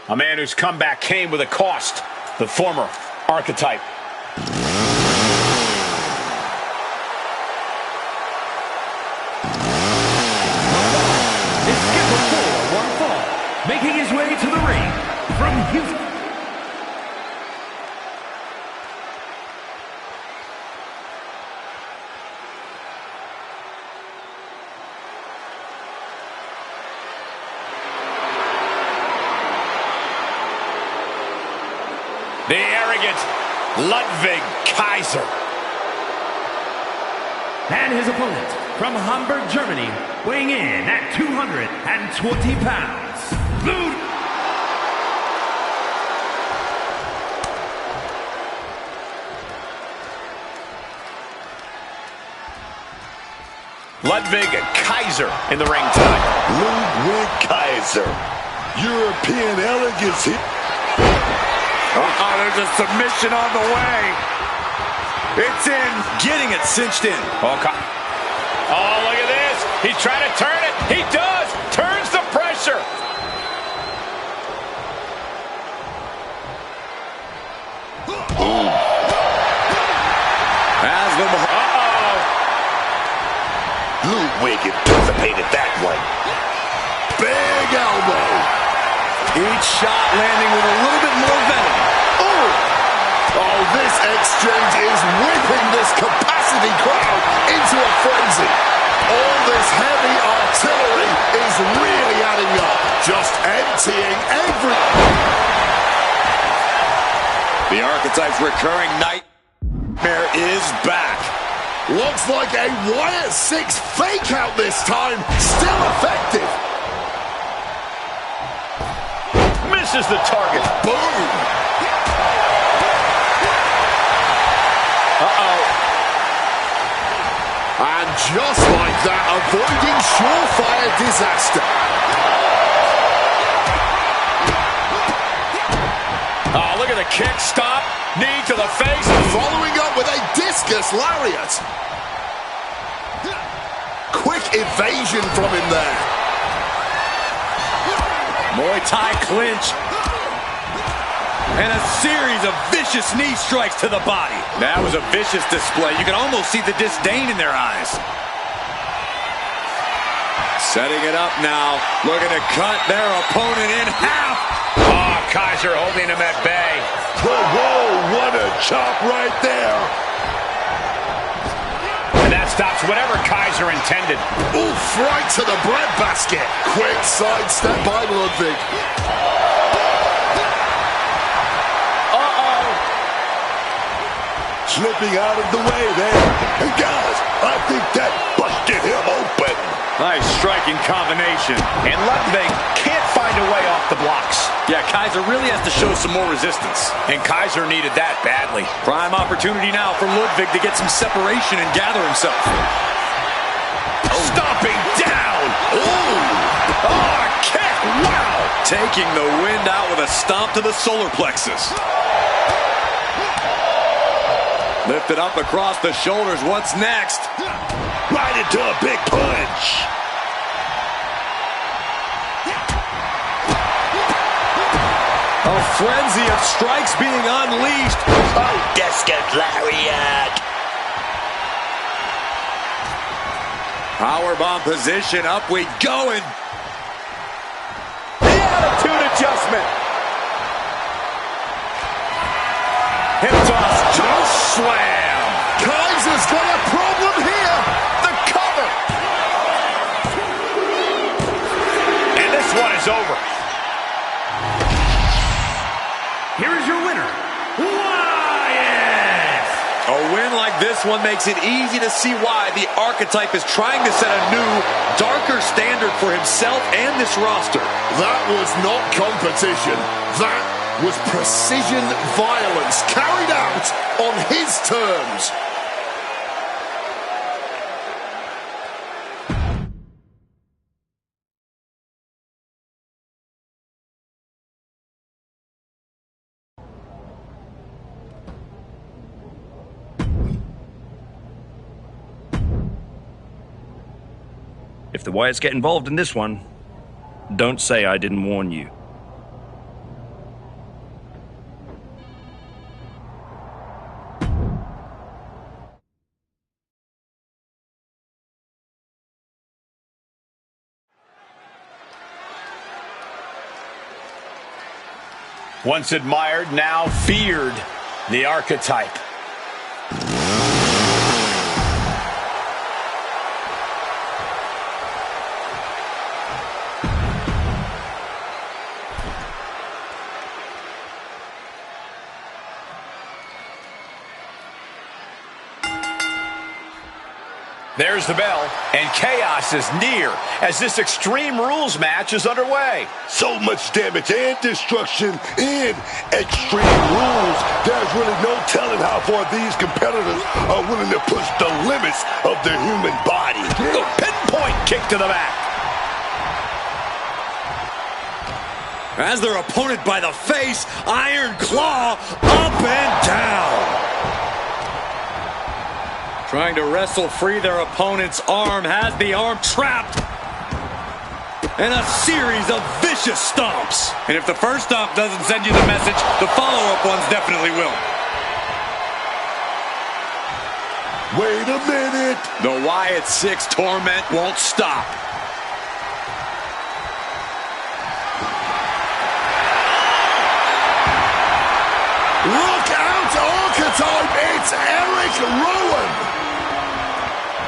A man whose comeback came with a cost. The former Archetype. Is scheduled for one fall. Making his way to the ring from Houston. The arrogant Ludwig Kaiser. And his opponent from Hamburg, Germany, weighing in at 220 pounds. Ludwig Kaiser in the ring tonight. Ludwig Kaiser. European elegance here. Uh-oh, there's a submission on the way. It's in. Getting it cinched in. Oh, look at this. He's trying to turn it. He does. Turns the pressure. Ludwig anticipated that one. Big elbow. Each shot landing with a little bit more venom. Oh, this exchange is whipping this capacity crowd into a frenzy. All this heavy artillery is really adding up, just emptying every... The Archetype's recurring nightmare is back. Looks like a Wyatt 6 fake out this time, still effective. Misses the target. Boom. And just like that, avoiding surefire disaster. Oh, look at the kick. Stop. Knee to the face. Following up with a discus lariat. Quick evasion from him there. Muay Thai clinch. And a series of vicious knee strikes to the body. That was a vicious display. You can almost see the disdain in their eyes. Setting it up now. Looking to cut their opponent in half. Oh, Kaiser holding him at bay. Whoa, what a chop right there. And that stops whatever Kaiser intended. Oof, right to the breadbasket. Quick sidestep by Ludwig. Slipping out of the way there. And guys, I think that busted him open. Nice striking combination. And Ludwig can't find a way off the blocks. Yeah, Kaiser really has to show some more resistance. And Kaiser needed that badly. Prime opportunity now for Ludwig to get some separation and gather himself. Stomping down. Ooh. Oh, kick. Wow. Taking the wind out with a stomp to the solar plexus. Lifted up across the shoulders. What's next? Right into a big punch. A frenzy of strikes being unleashed. Oh, discus lariat. Powerbomb position. Up we go. And the attitude adjustment. Hip toss. Just slam. Kaiser's got a problem here. The cover. And this one is over. Here is your winner, Wyatt! A win like this one makes it easy to see why the Archetype is trying to set a new, darker standard for himself and this roster. That was not competition. That was precision violence carried out on his terms. If the Wyatts get involved in this one, don't say I didn't warn you. Once admired, now feared. The archetype. There's the bell, and chaos is near as this Extreme Rules match is underway. So much damage and destruction in Extreme Rules. There's really no telling how far these competitors are willing to push the limits of their human body. The pinpoint kick to the back. As their opponent by the face, Iron Claw up and down. Trying to wrestle free their opponent's arm, has the arm trapped. And a series of vicious stomps. And if the first stomp doesn't send you the message, the follow-up ones definitely will. Wait a minute. The Wyatt 6 torment won't stop. Look out, Archetype! It's Eric Rowan!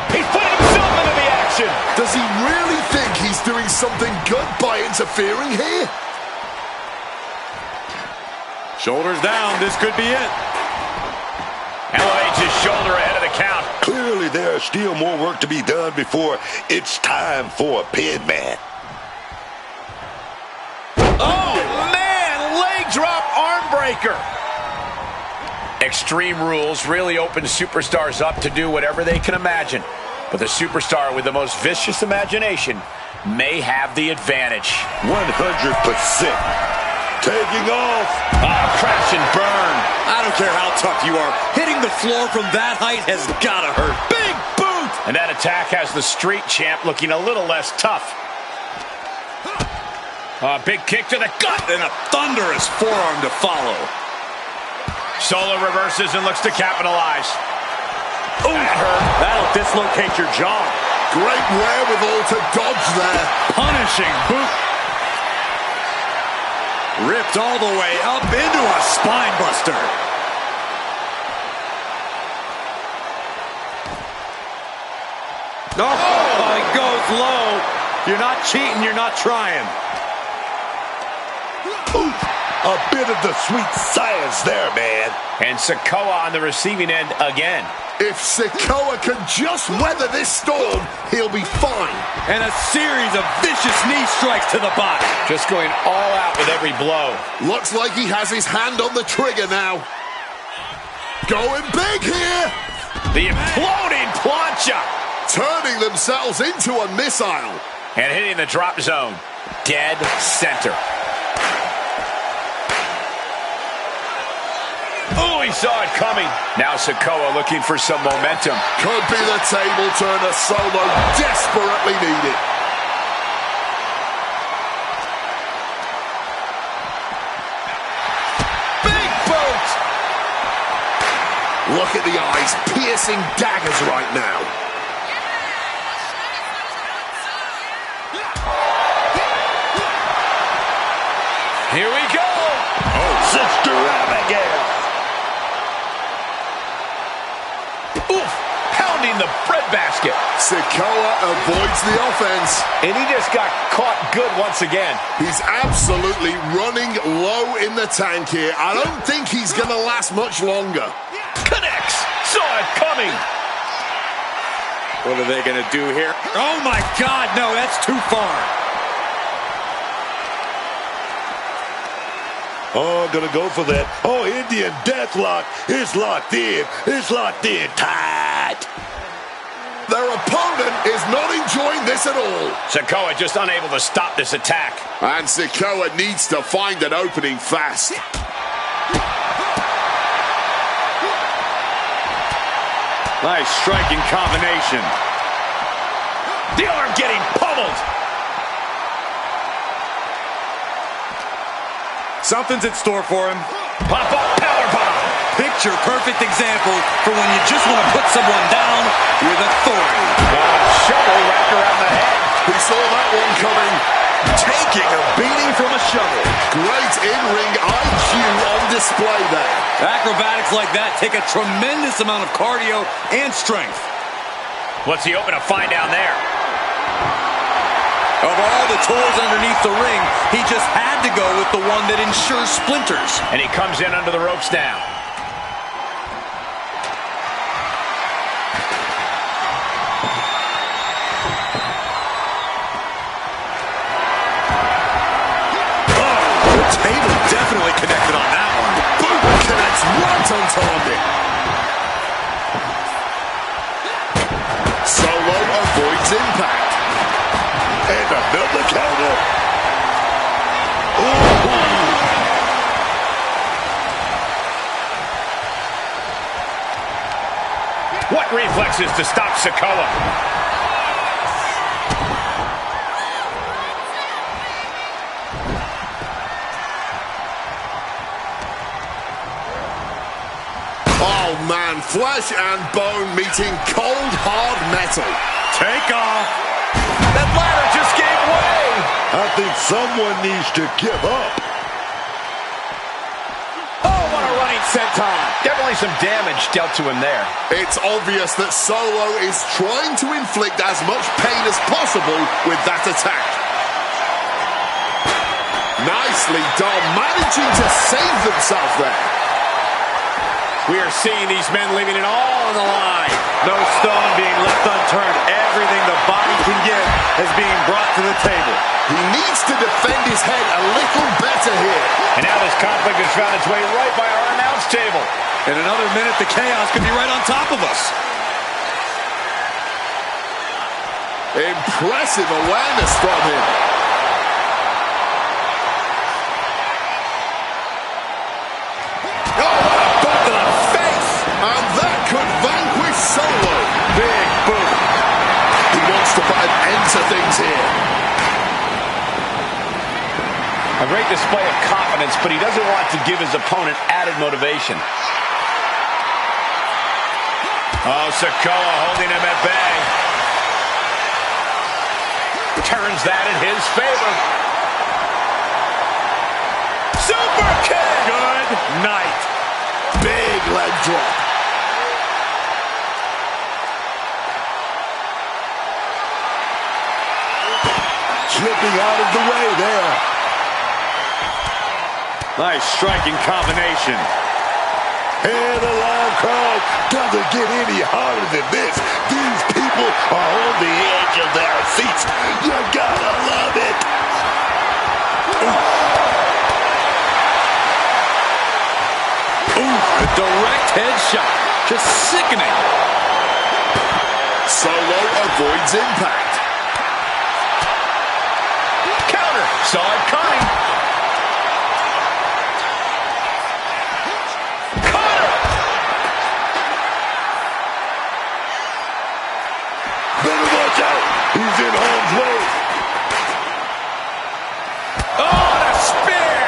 He's putting himself into the action. Does he really think he's doing something good by interfering here? Shoulders down, this could be it. Elevates his shoulder ahead of the count. Clearly there's still more work to be done before it's time for a pin, man. Oh, man! Leg drop arm breaker. Extreme Rules really opens superstars up to do whatever they can imagine. But the superstar with the most vicious imagination may have the advantage. 100%. Taking off. Crash and burn. I don't care how tough you are. Hitting the floor from that height has gotta hurt. Big boot! And that attack has the street champ looking a little less tough. Big kick to the gut. And a thunderous forearm to follow. Solo reverses and looks to capitalize. Ooh, that hurt. That'll dislocate your jaw. Great wherewithal to dodge there. Punishing boot. Ripped all the way up into a spine buster. Oh, he goes low. You're not cheating, you're not trying. Ooh, a bit of the sweet science there, man. And Sikoa on the receiving end again. If Sikoa can just weather this storm, he'll be fine. And a series of vicious knee strikes to the body. Just going all out with every blow. Looks like he has his hand on the trigger now. Going big here. The imploding plancha. Turning themselves into a missile. And hitting the drop zone. Dead center. Oh, he saw it coming. Now Sikoa looking for some momentum. Could be the table turner. Solo desperately needed. Big boot! Look at the eyes, piercing daggers right now. Here we go! Oh, Sister Abigail! Oof! Pounding the breadbasket. Sikoa avoids the offense. And he just got caught good once again. He's absolutely running low in the tank here. I don't think he's going to last much longer. Connects! Saw it coming! What are they going to do here? Oh my God, no, that's too far. Oh, gonna go for that. Oh, Indian Deathlock is locked in. It's locked in tight. Their opponent is not enjoying this at all. Sikoa just unable to stop this attack. And Sikoa needs to find an opening fast. Nice striking combination. The arm getting pummeled. Something's in store for him. Pop-up powerbomb. Picture perfect example for when you just want to put someone down with authority. Shovel wrapped around the head. He saw that one coming. Taking a beating from a shovel. Great in-ring IQ on display there. Acrobatics like that take a tremendous amount of cardio and strength. What's he hoping to find down there? Of all the toys underneath the ring, he just had to go with the one that ensures splinters. And he comes in under the ropes now. Oh, the table definitely connected on that one. Boom! Connects right on target. Solo avoids impact. And another counter. What reflexes to stop Sikoa? Oh man, flesh and bone meeting cold hard metal. Take off. That ladder just gave way. I think someone needs to give up. Oh, what a running senton. Definitely some damage dealt to him there. It's obvious that Solo is trying to inflict as much pain as possible with that attack. Nicely done, managing to save themselves there. We are seeing these men leaving it all on the line. No stone being left unturned. Everything the body can give is being brought to the table. He needs to defend his head a little better here. And now this conflict has found its way right by our announce table. In another minute, the chaos could be right on top of us. Impressive awareness from him. Oh, what a bump to the face! And that could vanquish Solo. Big boot. He wants to put an end to things here. A great display of confidence, but he doesn't want to give his opponent added motivation. Oh, Sikoa holding him at bay. Turns that in his favor. Super kick! Good night. Big leg drop. Slipping out of the way there. Nice striking combination. And a loud crowd. Doesn't get any harder than this. These people are on the edge of their seats. You gotta love it. Ooh, a direct headshot. Just sickening. Solo avoids impact. Counter. Saw it coming. Better watch out. He's in harm's way. Oh, the spear!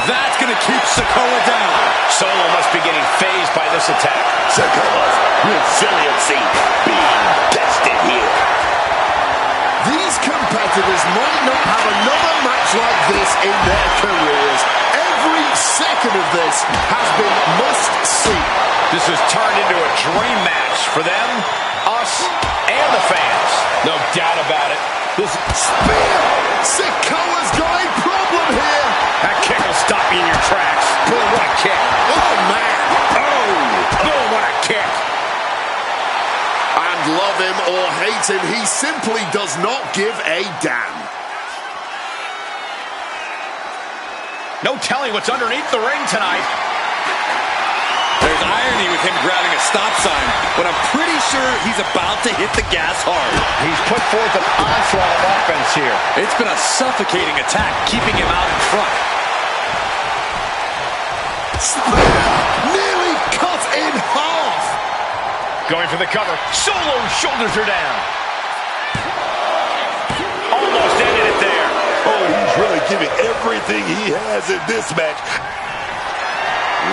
That's going to keep Sikoa down. Solo must be getting phased by this attack. Sikoa's resiliency being tested here. These competitors might not have another match like this in their careers. Every second of this has been must-see. This has turned into a dream match for them, us, and the fans. No doubt about it. This spear! Sikoa's got a problem here. That kick will stop you in your tracks. Boom, what a kick. Oh, man. Oh, boom, what a kick. And love him or hate him, he simply does not give a damn. No telling what's underneath the ring tonight. There's irony with him grabbing a stop sign, but I'm pretty sure he's about to hit the gas hard. He's put forth an onslaught of offense here. It's been a suffocating attack, keeping him out in front. Spear nearly cut in half. Going for the cover. Solo's shoulders are down. Almost ended it there. Oh, he's really giving everything he has in this match.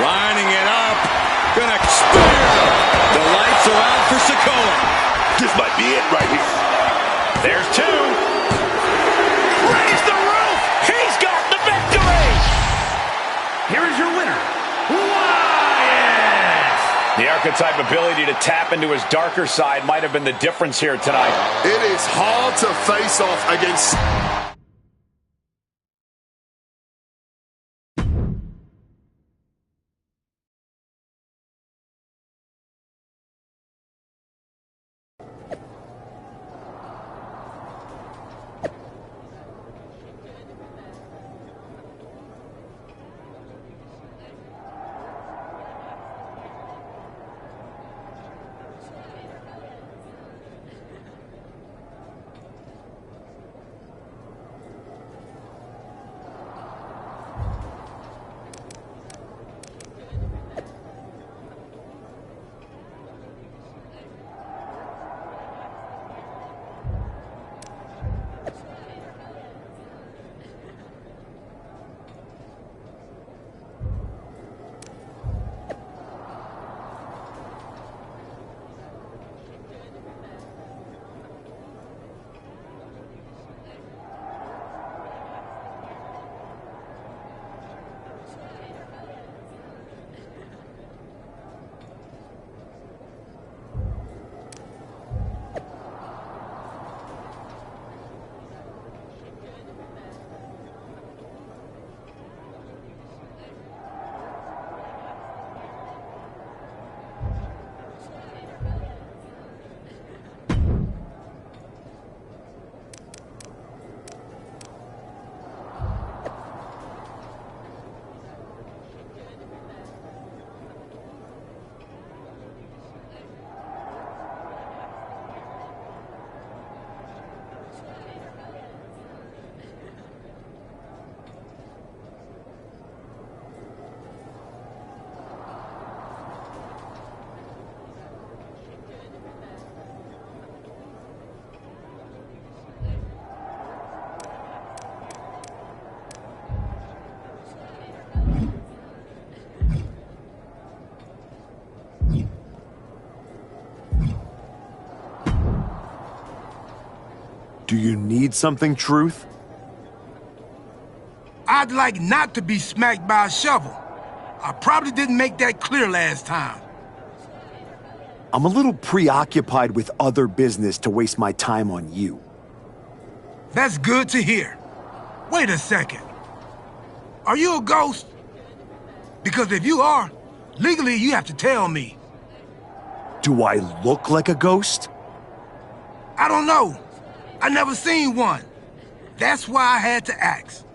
Lining it up. Gonna spear. The lights are out for Sikoa. This might be it right here. There's two. Raised archetype ability to tap into his darker side might have been the difference here tonight. It is hard to face off against... Do you need something, Truth? I'd like not to be smacked by a shovel. I probably didn't make that clear last time. I'm a little preoccupied with other business to waste my time on you. That's good to hear. Wait a second. Are you a ghost? Because if you are, legally you have to tell me. Do I look like a ghost? I don't know. I never seen one. That's why I had to ask.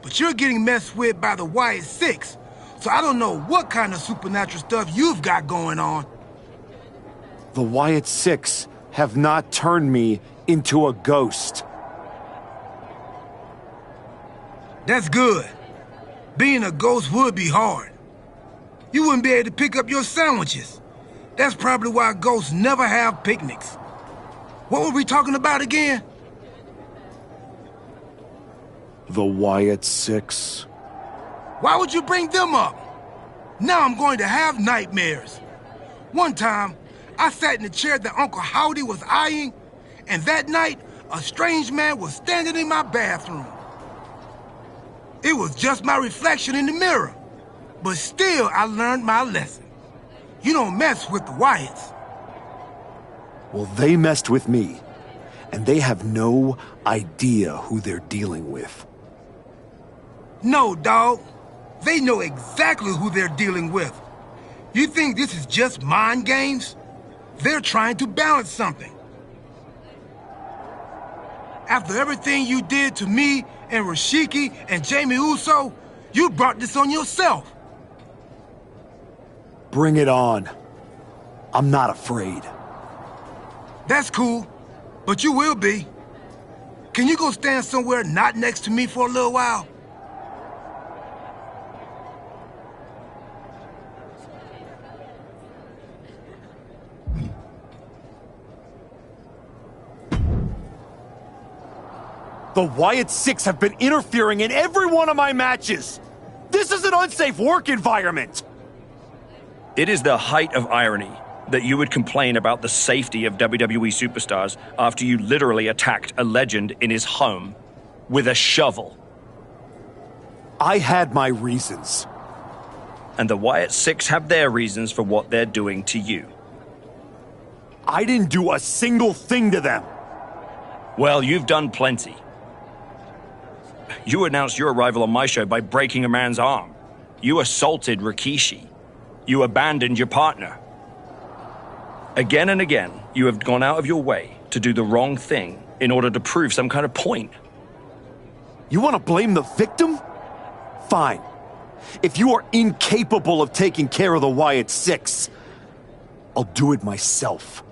But you're getting messed with by the Wyatt Six, so I don't know what kind of supernatural stuff you've got going on. The Wyatt Six have not turned me into a ghost. That's good. Being a ghost would be hard. You wouldn't be able to pick up your sandwiches. That's probably why ghosts never have picnics. What were we talking about again? The Wyatt Six. Why would you bring them up? Now I'm going to have nightmares. One time, I sat in the chair that Uncle Howdy was eyeing, and that night, a strange man was standing in my bathroom. It was just my reflection in the mirror, but still I learned my lesson. You don't mess with the Wyatts. Well, they messed with me, and they have no idea who they're dealing with. No, dawg. They know exactly who they're dealing with. You think this is just mind games? They're trying to balance something. After everything you did to me and Rashiki and Jamie Uso, you brought this on yourself. Bring it on. I'm not afraid. That's cool, but you will be. Can you go stand somewhere not next to me for a little while? The Wyatt Six have been interfering in every one of my matches. This is an unsafe work environment. It is the height of irony that you would complain about the safety of WWE superstars after you literally attacked a legend in his home with a shovel. I had my reasons. And the Wyatt Six have their reasons for what they're doing to you. I didn't do a single thing to them. Well, you've done plenty. You announced your arrival on my show by breaking a man's arm. You assaulted Rikishi. You abandoned your partner. Again and again, you have gone out of your way to do the wrong thing in order to prove some kind of point. You want to blame the victim? Fine. If you are incapable of taking care of the Wyatt Six, I'll do it myself.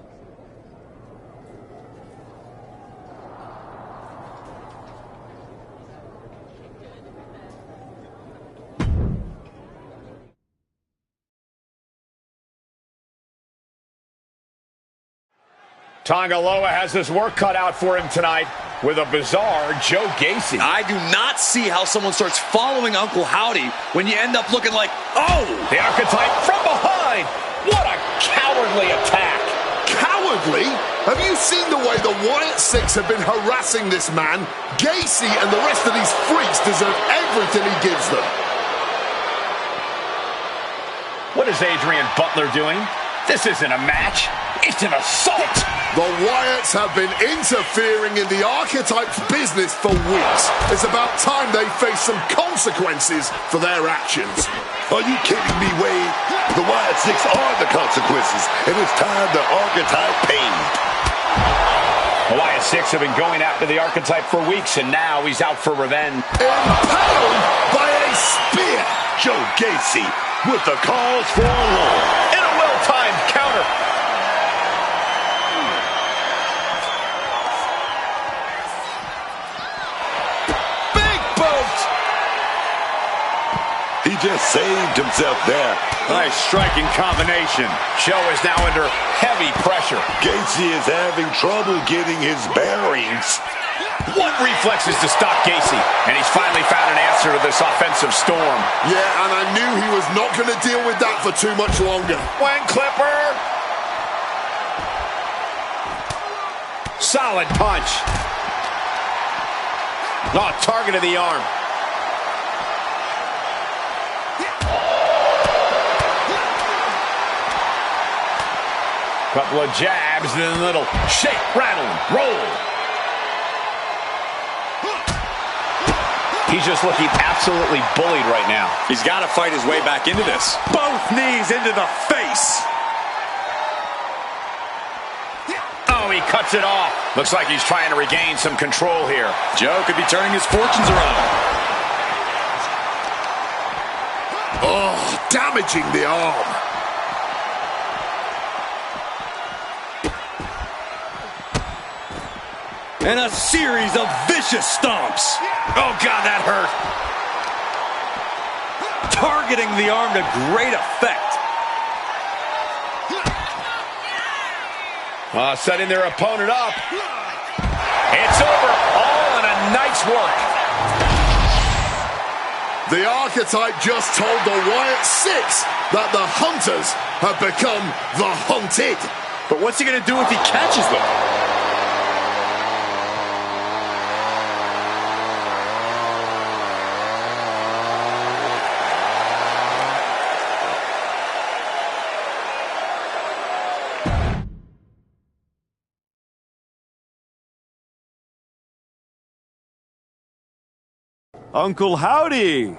Tongaloa has his work cut out for him tonight with a bizarre Joe Gacy. I do not see how someone starts following Uncle Howdy when you end up looking like, oh! The archetype from behind. What a cowardly attack. Cowardly? Have you seen the way the Wyatt Six have been harassing this man? Gacy and the rest of these freaks deserve everything he gives them. What is Adrian Butler doing? This isn't a match. It's an assault. The Wyatts have been interfering in the archetype's business for weeks. It's about time they face some consequences for their actions. Are you kidding me, Wade? The Wyatt Six are the consequences, and it's time the archetype paid. The Wyatt Six have been going after the archetype for weeks, and now he's out for revenge. Impaled by a spear. Joe Gacy with the cause for alarm. In a well-timed counter. He just saved himself there. Nice striking combination. Joe is now under heavy pressure. Gacy is having trouble getting his bearings. What reflexes to stop Gacy? And he's finally found an answer to this offensive storm. Yeah, and I knew he was not going to deal with that for too much longer. Wang Clipper. Solid punch. Oh, target of the arm. Couple of jabs and then a little shake, rattle, roll. He's just looking absolutely bullied right now. He's got to fight his way back into this. Both knees into the face. Oh, he cuts it off. Looks like he's trying to regain some control here. Joe could be turning his fortunes around. Oh, damaging the arm. And a series of vicious stomps. Oh, God, that hurt. Targeting the arm to great effect. Setting their opponent up. It's over. All in a night's work. The archetype just told the Wyatt Six that the hunters have become the hunted. But what's he going to do if he catches them? Uncle Howdy!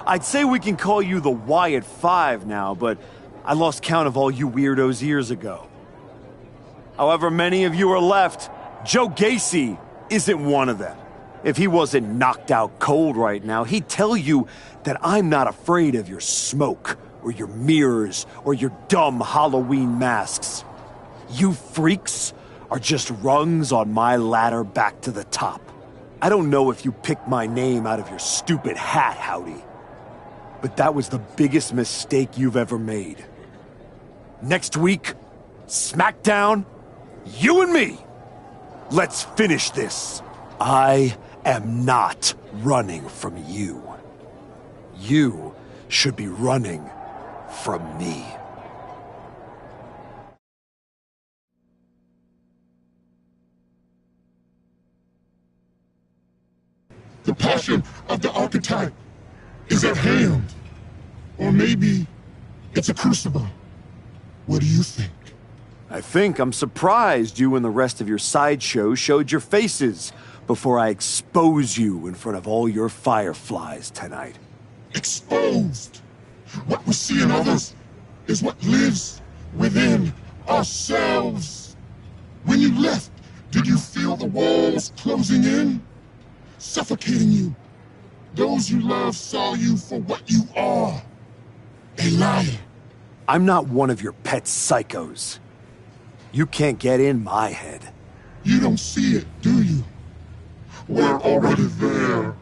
I'd say we can call you the Wyatt Five now, but I lost count of all you weirdos years ago. However many of you are left, Joe Gacy isn't one of them. If he wasn't knocked out cold right now, he'd tell you that I'm not afraid of your smoke, or your mirrors, or your dumb Halloween masks. You freaks are just rungs on my ladder back to the top. I don't know if you picked my name out of your stupid hat, Howdy, but that was the biggest mistake you've ever made. Next week, SmackDown, you and me. Let's finish this. I am not running from you. You should be running from me. The passion of the archetype is at hand. Or maybe it's a crucible. What do you think? I think I'm surprised you and the rest of your sideshow showed your faces before I expose you in front of all your fireflies tonight. Exposed. What we see in others is what lives within ourselves. When you left, did you feel the walls closing in? Suffocating you. Those you love saw you for what you are. A liar. I'm not one of your pet psychos. You can't get in my head. You don't see it, do you? We're already there,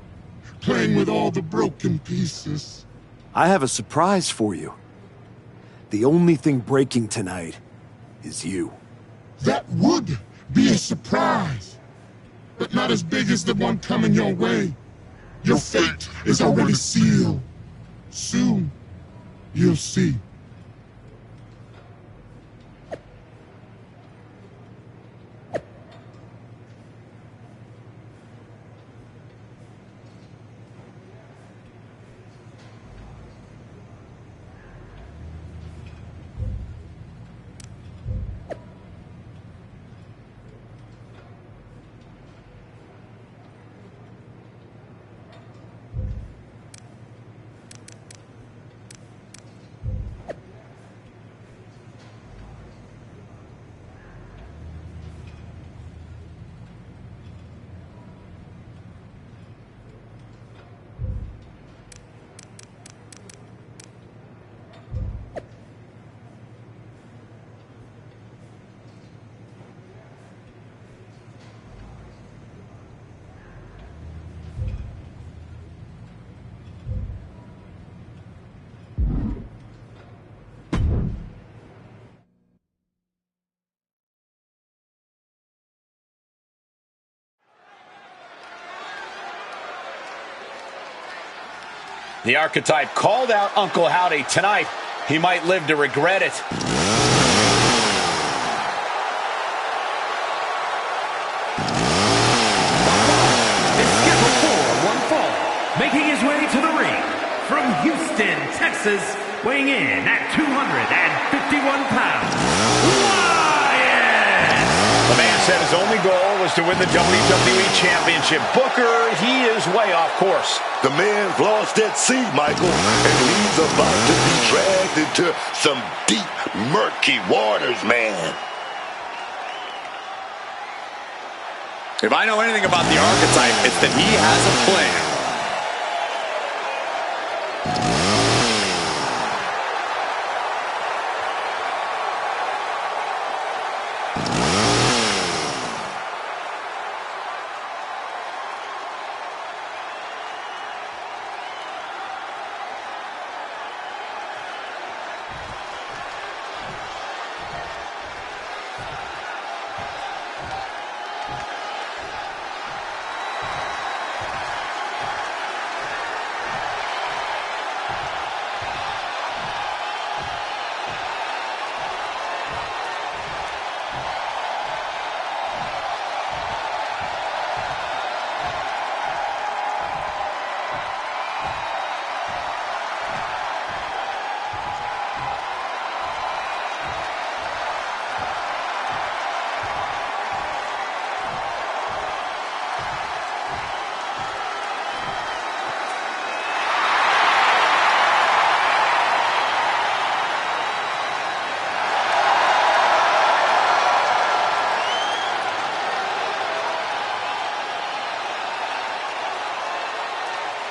playing with all the broken pieces. I have a surprise for you. The only thing breaking tonight is you. That would be a surprise, but not as big as the one coming your way. Your fate is already sealed. Soon, you'll see. The Archetype called out Uncle Howdy tonight. He might live to regret it. It's scheduled for one fall, making his way to the ring from Houston, Texas, weighing in at 251 pounds. The man said his only goal was to win the WWE Championship. Booker, he is way off course. The man's lost at sea, Michael, and he's about to be dragged into some deep, murky waters, man. If I know anything about the Archetype, it's that he has a plan.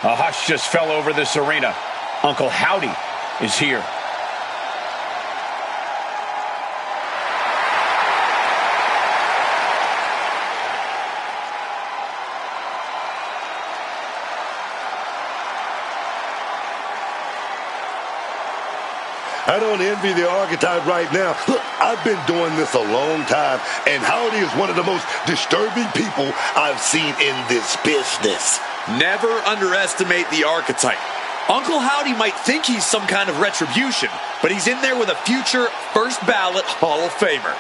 A hush just fell over this arena. Uncle Howdy is here. I don't envy the Archetype right now. Look, I've been doing this a long time, and Howdy is one of the most disturbing people I've seen in this business. Never underestimate the Archetype. Uncle Howdy might think he's some kind of retribution, but he's in there with a future first ballot Hall of Famer.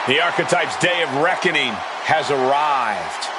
The Archetype's day of reckoning has arrived.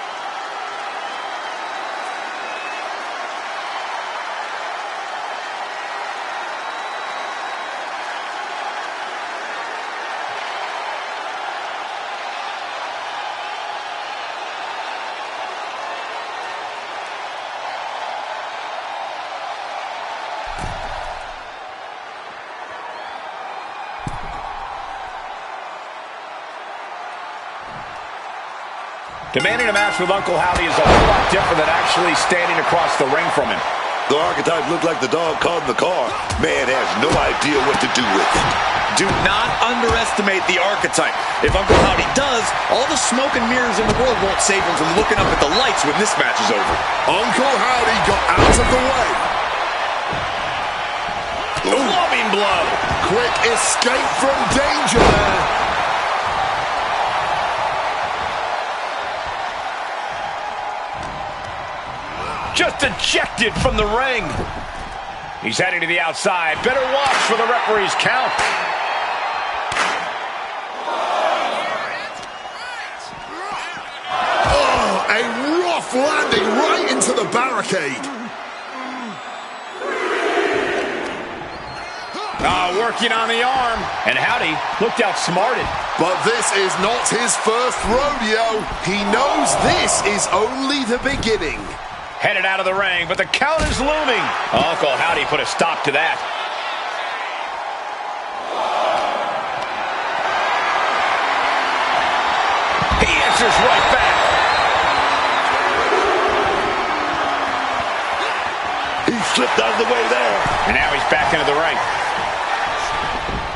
Demanding a match with Uncle Howdy is a whole lot different than actually standing across the ring from him. The Archetype looked like the dog caught in the car. Man has no idea what to do with it. Do not underestimate the Archetype. If Uncle Howdy does, all the smoke and mirrors in the world won't save him from looking up at the lights when this match is over. Uncle Howdy got out of the way. Loving blow. Quick escape from danger there. Just ejected from the ring. He's heading to the outside. Better watch for the referee's count. Oh, a rough landing right into the barricade. Working on the arm. And Howdy looked outsmarted. But this is not his first rodeo. He knows this is only the beginning. Headed out of the ring, but the count is looming. Uncle Howdy put a stop to that. He answers right back. He slipped out of the way there. And now he's back into the ring.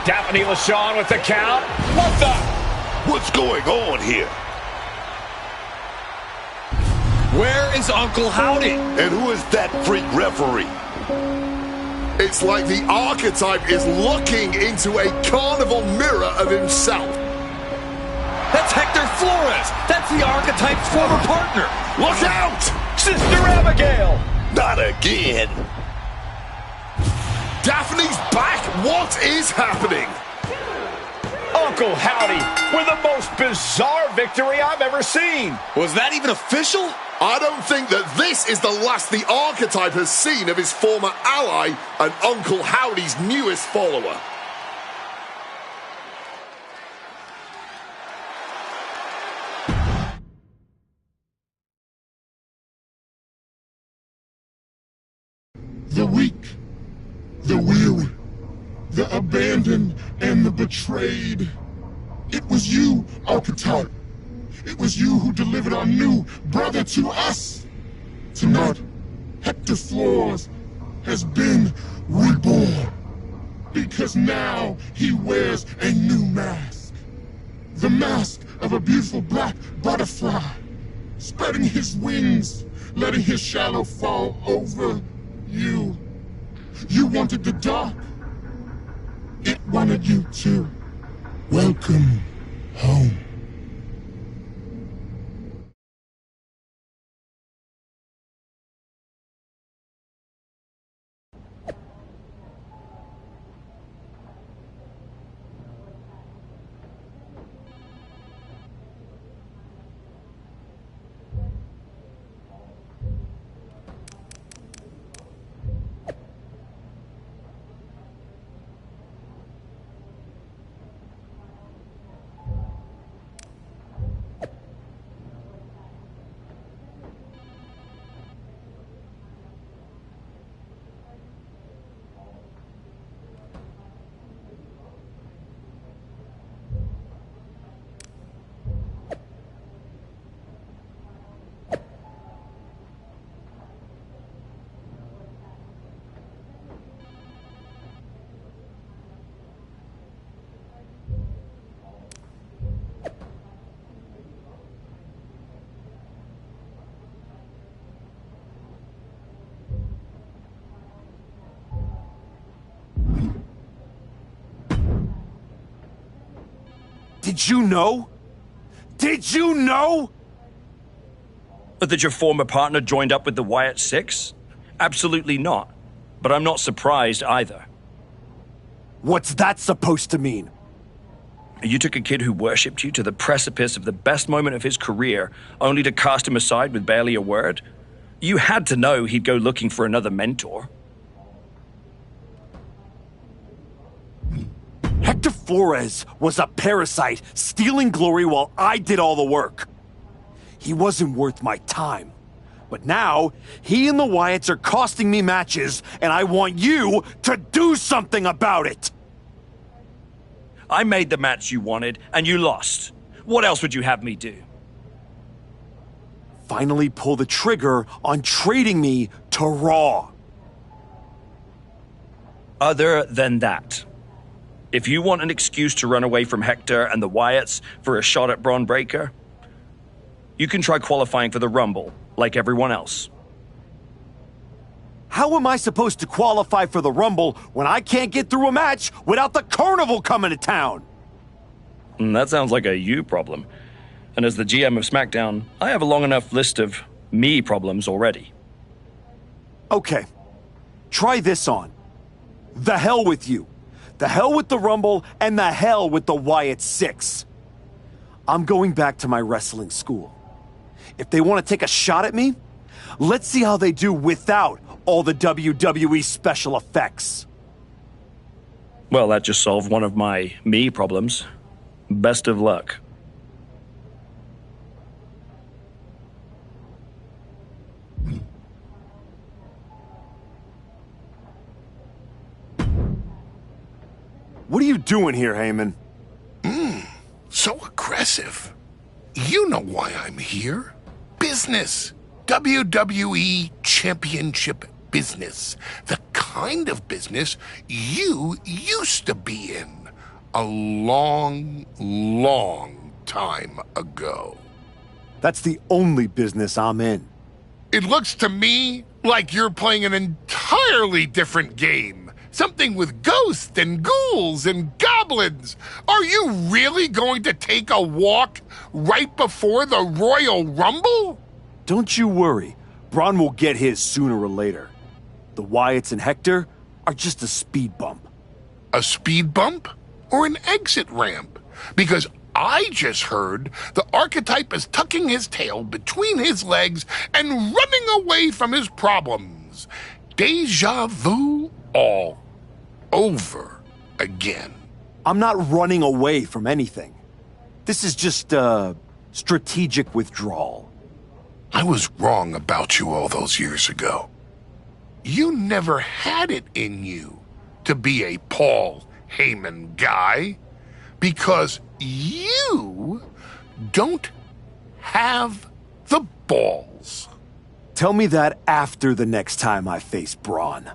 Daphne LaShawn with the count. What the? What's going on here? Where is Uncle Howdy? And who is that freak referee? It's like the Archetype is looking into a carnival mirror of himself. That's Hector Flores. That's the Archetype's former partner. Look out! Sister Abigail. Not again. Daphne's back. What is happening? Uncle Howdy with the most bizarre victory I've ever seen. Was that even official? I don't think that this is the last the Archetype has seen of his former ally and Uncle Howdy's newest follower. The weak, the weary, the abandoned, and the betrayed. It was you, Archetype. It was you who delivered our new brother to us. Tonight, Hector Flores has been reborn. Because now he wears a new mask. The mask of a beautiful black butterfly, spreading his wings, letting his shadow fall over you. You wanted the dark. It wanted you too. Welcome home. Did you know? Did you know? That your former partner joined up with the Wyatt Six? Absolutely not. But I'm not surprised either. What's that supposed to mean? You took a kid who worshipped you to the precipice of the best moment of his career, only to cast him aside with barely a word? You had to know he'd go looking for another mentor. Hector Flores was a parasite, stealing glory while I did all the work. He wasn't worth my time. But now, he and the Wyatts are costing me matches, and I want you to do something about it! I made the match you wanted, and you lost. What else would you have me do? Finally pull the trigger on trading me to Raw. Other than that, if you want an excuse to run away from Hector and the Wyatts for a shot at Braun Breaker, you can try qualifying for the Rumble, like everyone else. How am I supposed to qualify for the Rumble when I can't get through a match without the Carnival coming to town? That sounds like a you problem. And as the GM of SmackDown, I have a long enough list of me problems already. Okay, try this on. The hell with you. The hell with the Rumble, and the hell with the Wyatt Six. I'm going back to my wrestling school. If they want to take a shot at me, let's see how they do without all the WWE special effects. Well, that just solved one of my me problems. Best of luck. What are you doing here, Heyman? So aggressive. You know why I'm here. Business. WWE Championship business. The kind of business you used to be in a long, long time ago. That's the only business I'm in. It looks to me like you're playing an entirely different game. Something with ghosts and ghouls and goblins. Are you really going to take a walk right before the Royal Rumble? Don't you worry. Braun will get his sooner or later. The Wyatts and Hector are just a speed bump. A speed bump or an exit ramp? Because I just heard the archetype is tucking his tail between his legs and running away from his problems. Deja vu all over again. I'm not running away from anything. This is just strategic withdrawal. I was wrong about you all those years ago. You never had it in you to be a Paul Heyman guy because you don't have the balls. Tell me that after the next time I face Braun.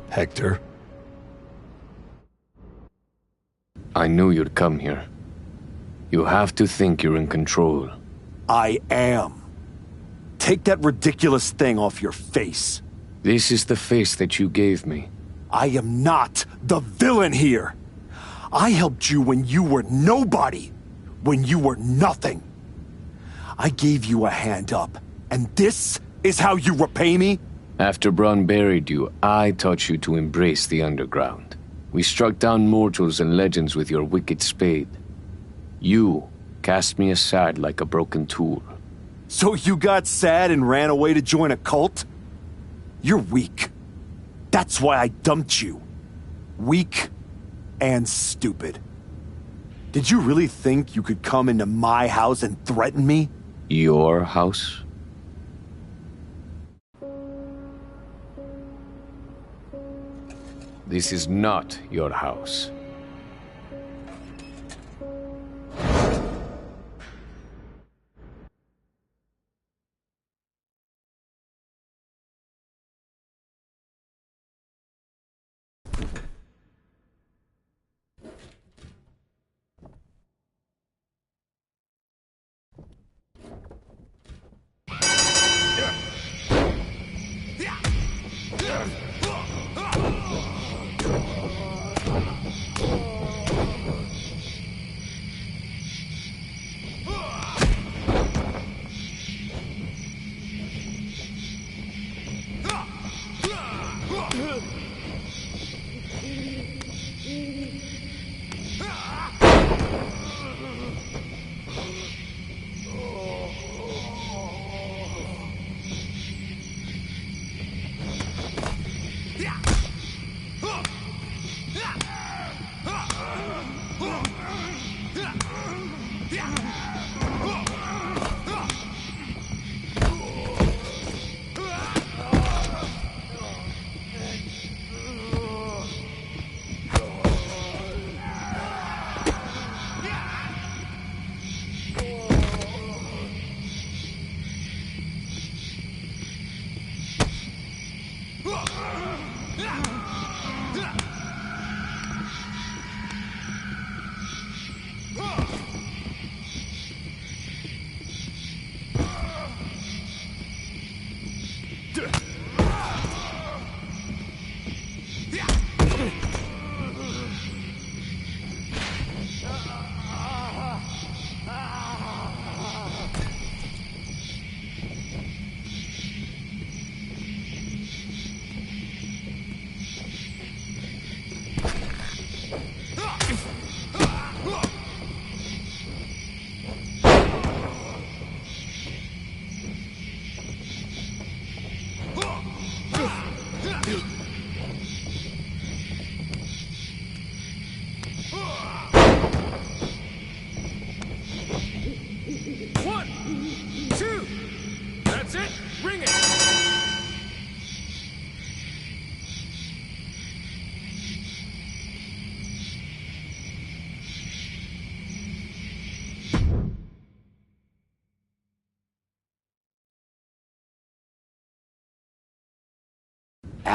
Hector? I knew you'd come here. You have to think you're in control. I am. Take that ridiculous thing off your face. This is the face that you gave me. I am not the villain here. I helped you when you were nobody, when you were nothing. I gave you a hand up, and this is how you repay me? After Braun buried you, I taught you to embrace the underground. We struck down mortals and legends with your wicked spade. You cast me aside like a broken tool. So you got sad and ran away to join a cult? You're weak. That's why I dumped you. Weak and stupid. Did you really think you could come into my house and threaten me? Your house? This is not your house.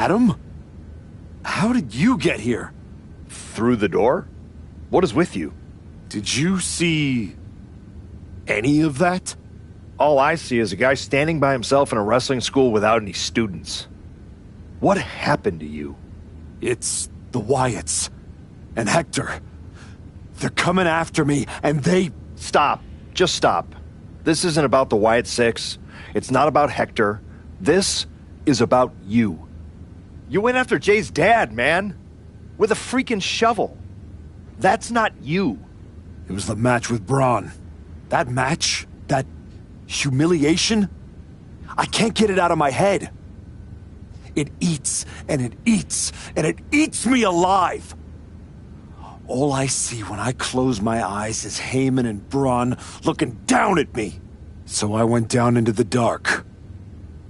Adam? How did you get here? Through the door? What is with you? Did you see any of that? All I see is a guy standing by himself in a wrestling school without any students. What happened to you? It's the Wyatts. And Hector. They're coming after me, and they... Stop. Just stop. This isn't about the Wyatt Six. It's not about Hector. This is about you. You went after Jay's dad, man. With a freaking shovel. That's not you. It was the match with Braun. That match? That humiliation? I can't get it out of my head. It eats, and it eats, and it eats me alive. All I see when I close my eyes is Heyman and Braun looking down at me. So I went down into the dark.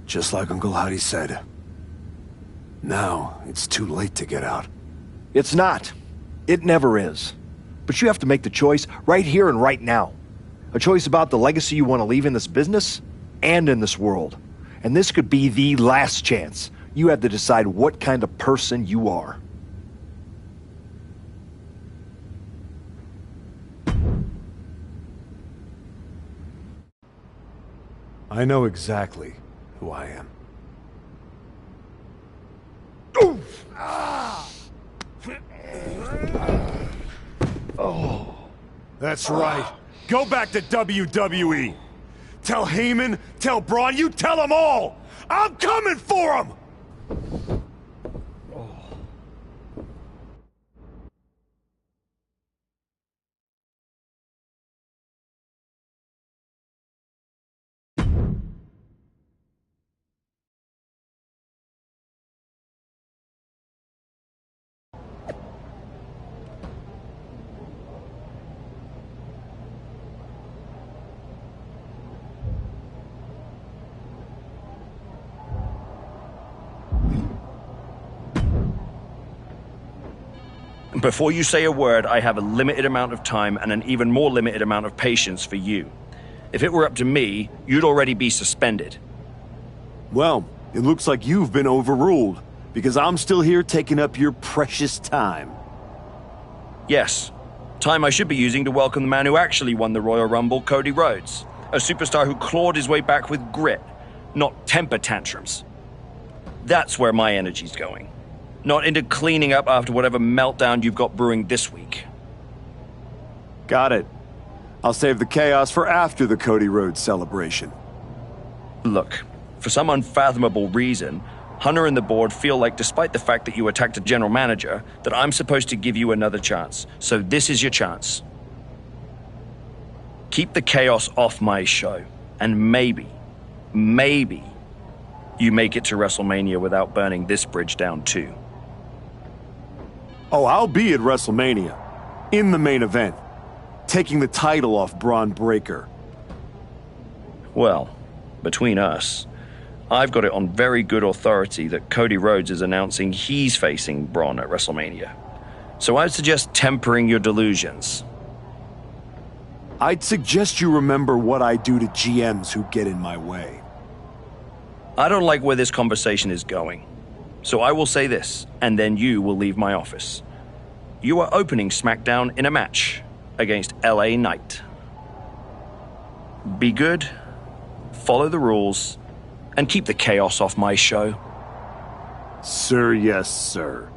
Just like Uncle Howdy said. Now, it's too late to get out. It's not. It never is. But you have to make the choice right here and right now. A choice about the legacy you want to leave in this business and in this world. And this could be the last chance. You have to decide what kind of person you are. I know exactly who I am. Oh. That's right. Go back to WWE. Tell Heyman, tell Braun, you tell them all! I'm coming for them! Before you say a word, I have a limited amount of time and an even more limited amount of patience for you. If it were up to me, you'd already be suspended. Well, it looks like you've been overruled, because I'm still here taking up your precious time. Yes, time I should be using to welcome the man who actually won the Royal Rumble, Cody Rhodes. A superstar who clawed his way back with grit, not temper tantrums. That's where my energy's going. Not into cleaning up after whatever meltdown you've got brewing this week. Got it. I'll save the chaos for after the Cody Rhodes celebration. Look, for some unfathomable reason, Hunter and the board feel like despite the fact that you attacked a general manager, that I'm supposed to give you another chance. So this is your chance. Keep the chaos off my show. And maybe, you make it to WrestleMania without burning this bridge down too. Oh, I'll be at WrestleMania. In the main event. Taking the title off Braun Breaker. Well, between us, I've got it on very good authority that Cody Rhodes is announcing he's facing Braun at WrestleMania. So I'd suggest tempering your delusions. I'd suggest you remember what I do to GMs who get in my way. I don't like where this conversation is going. So I will say this, and then you will leave my office. You are opening SmackDown in a match against LA Knight. Be good, follow the rules, and keep the chaos off my show. Sir, yes, sir.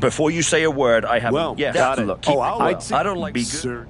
Before you say a word, I have... Well, yes, got it. look, Oh, I'd I don't like... be Be good. sir.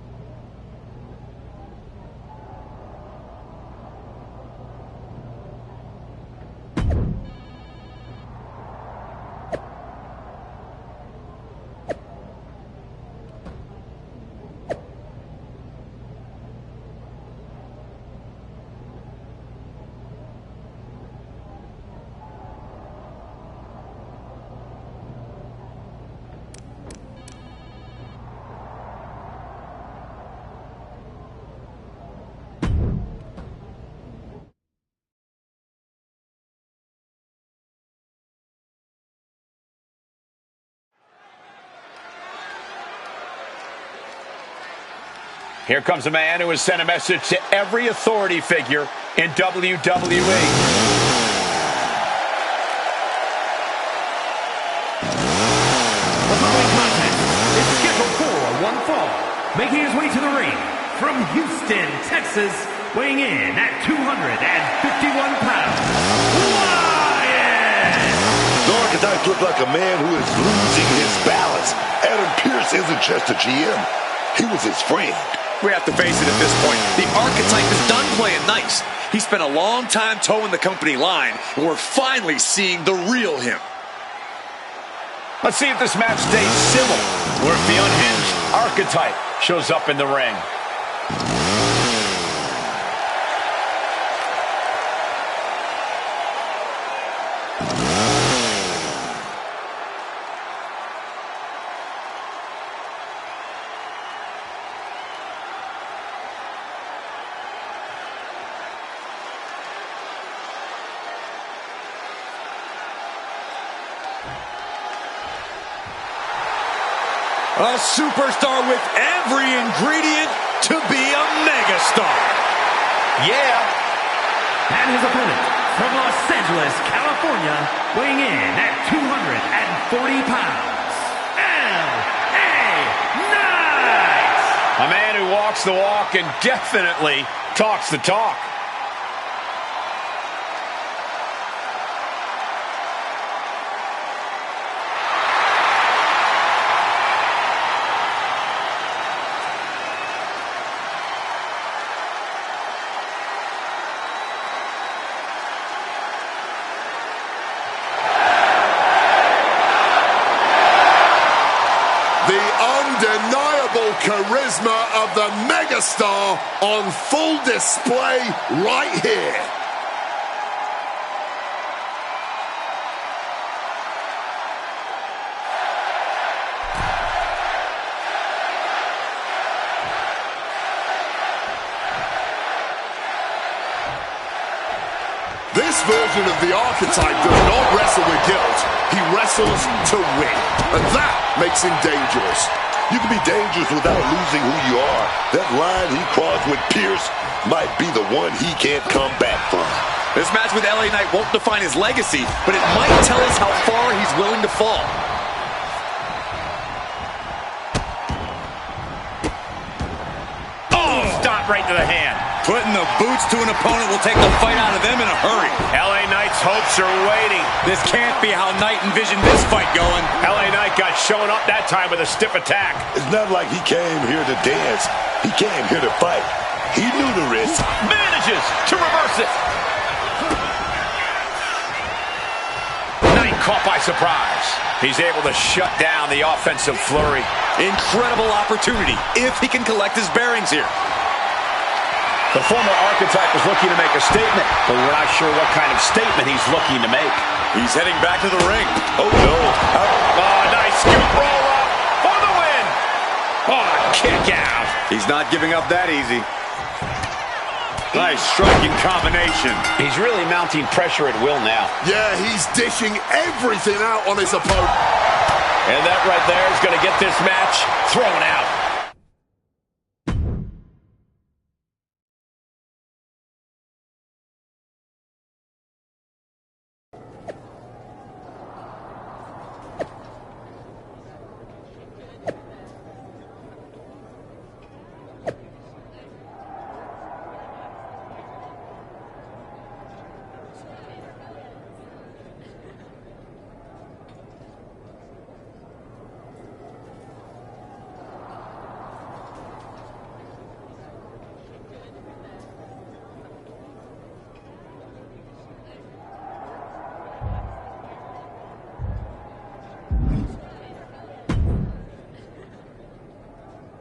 Here comes a man who has sent a message to every authority figure in WWE. The following contest is scheduled for one fall. Making his way to the ring from Houston, Texas, weighing in at 251 pounds, Wyatt! The archetype looked like a man who is losing his balance. Adam Pearce isn't just a GM. He was his friend. We have to face it at this point. The archetype is done playing nice. He spent a long time towing the company line, and we're finally seeing the real him. Let's see if this match stays civil, or if the unhinged archetype shows up in the ring. A superstar with every ingredient to be a megastar. Yeah. And his opponent from Los Angeles, California, weighing in at 240 pounds, L.A. Knight! A man who walks the walk and definitely talks the talk. Undeniable charisma of the megastar on full display right here. This version of the archetype does not wrestle with guilt. He wrestles to win, and that makes him dangerous. You can be dangerous without losing who you are. That line he crossed with Pierce might be the one he can't come back from. This match with LA Knight won't define his legacy, but it might tell us how far he's willing to fall. Oh, stop right to the hand. Putting the boots to an opponent will take the fight out of them in a hurry. LA Knight's hopes are waiting. This can't be how Knight envisioned this fight going. LA Knight got shown up that time with a stiff attack. It's not like he came here to dance. He came here to fight. He knew the risk. Manages to reverse it. Knight caught by surprise. He's able to shut down the offensive flurry. Incredible opportunity if he can collect his bearings here. The former archetype is looking to make a statement, but we're not sure what kind of statement he's looking to make. He's heading back to the ring. Oh, no. Oh, nice scoop roll up for the win. Oh, kick out. He's not giving up that easy. Nice striking combination. He's really mounting pressure at will now. Yeah, he's dishing everything out on his opponent. And that right there is going to get this match thrown out.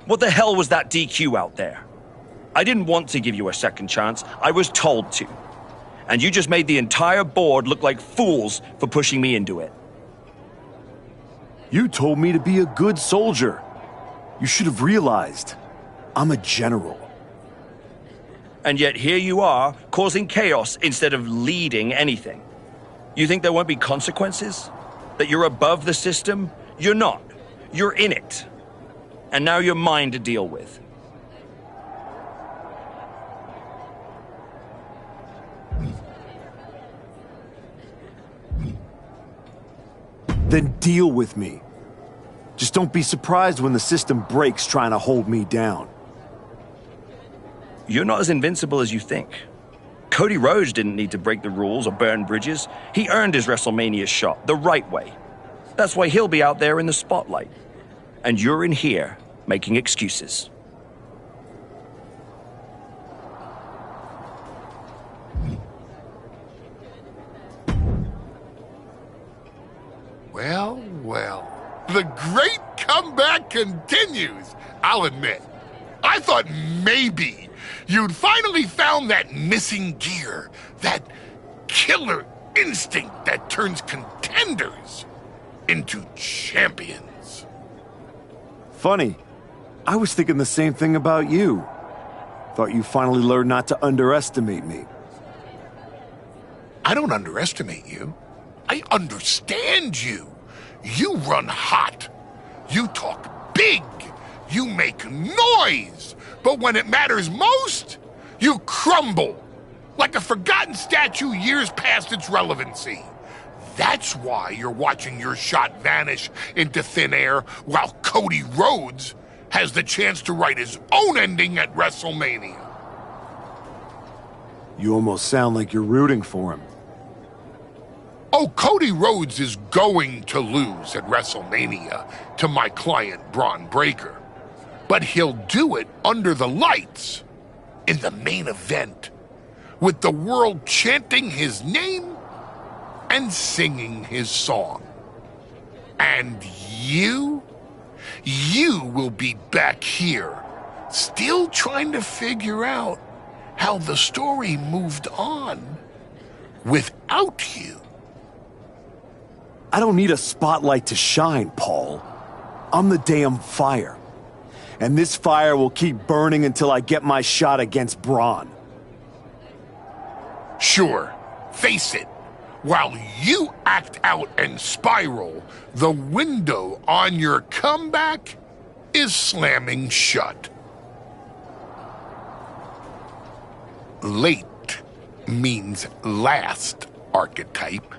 What the hell was that DQ out there? I didn't want to give you a second chance. I was told to. And you just made the entire board look like fools for pushing me into it. You told me to be a good soldier. You should have realized. I'm a general. And yet here you are, causing chaos instead of leading anything. You think there won't be consequences? That you're above the system? You're not. You're in it. And now you're mine to deal with. Then deal with me. Just don't be surprised when the system breaks trying to hold me down. You're not as invincible as you think. Cody Rhodes didn't need to break the rules or burn bridges. He earned his WrestleMania shot the right way. That's why he'll be out there in the spotlight. And you're in here making excuses. Well, well. The great comeback continues, I'll admit. I thought maybe you'd finally found that missing gear, that killer instinct that turns contenders into champions. Funny. I was thinking the same thing about you. Thought you finally learned not to underestimate me. I don't underestimate you. I understand you. You run hot. You talk big. You make noise. But when it matters most, you crumble. Like a forgotten statue years past its relevancy. That's why you're watching your shot vanish into thin air while Cody Rhodes has the chance to write his own ending at WrestleMania. You almost sound like you're rooting for him. Oh, Cody Rhodes is going to lose at WrestleMania to my client, Braun Breaker. But he'll do it under the lights, in the main event, with the world chanting his name and singing his song. And you will be back here, still trying to figure out how the story moved on without you. I don't need a spotlight to shine, Paul. I'm the damn fire. And this fire will keep burning until I get my shot against Braun. Sure, face it. While you act out and spiral, the window on your comeback is slamming shut. Late means last, archetype.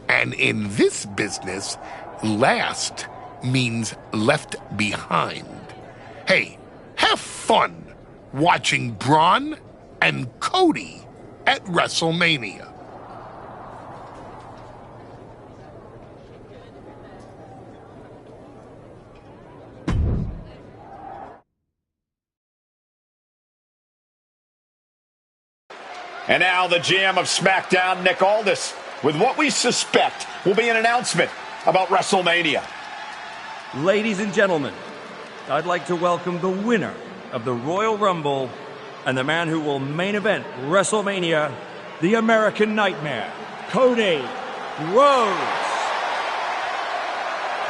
And in this business, last means left behind. Hey, have fun watching Braun and Cody at WrestleMania. And now the GM of SmackDown, Nick Aldis, with what we suspect will be an announcement about WrestleMania. Ladies and gentlemen, I'd like to welcome the winner of the Royal Rumble and the man who will main event WrestleMania, the American Nightmare, Cody Rhodes.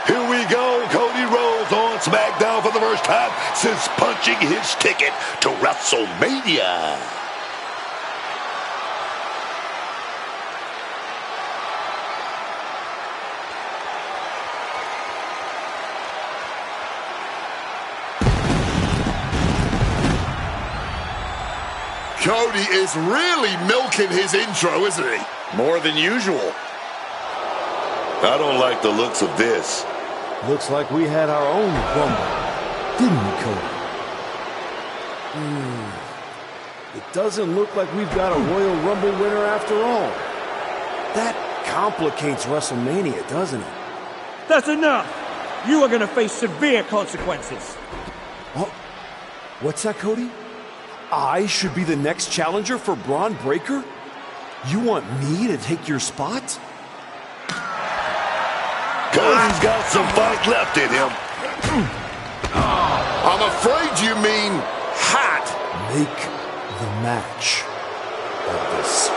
Here we go, Cody Rhodes on SmackDown for the first time since punching his ticket to WrestleMania. Cody is really milking his intro, isn't he? More than usual. I don't like the looks of this. Looks like we had our own Rumble, didn't we, Cody? It doesn't look like we've got a Royal Rumble winner after all. That complicates WrestleMania, doesn't it? That's enough! You are going to face severe consequences. Oh, what's that, Cody? I should be the next challenger for Braun Breaker? You want me to take your spot? Cody's got some fight left in him. I'm afraid you mean hat. Make the match, Elvis.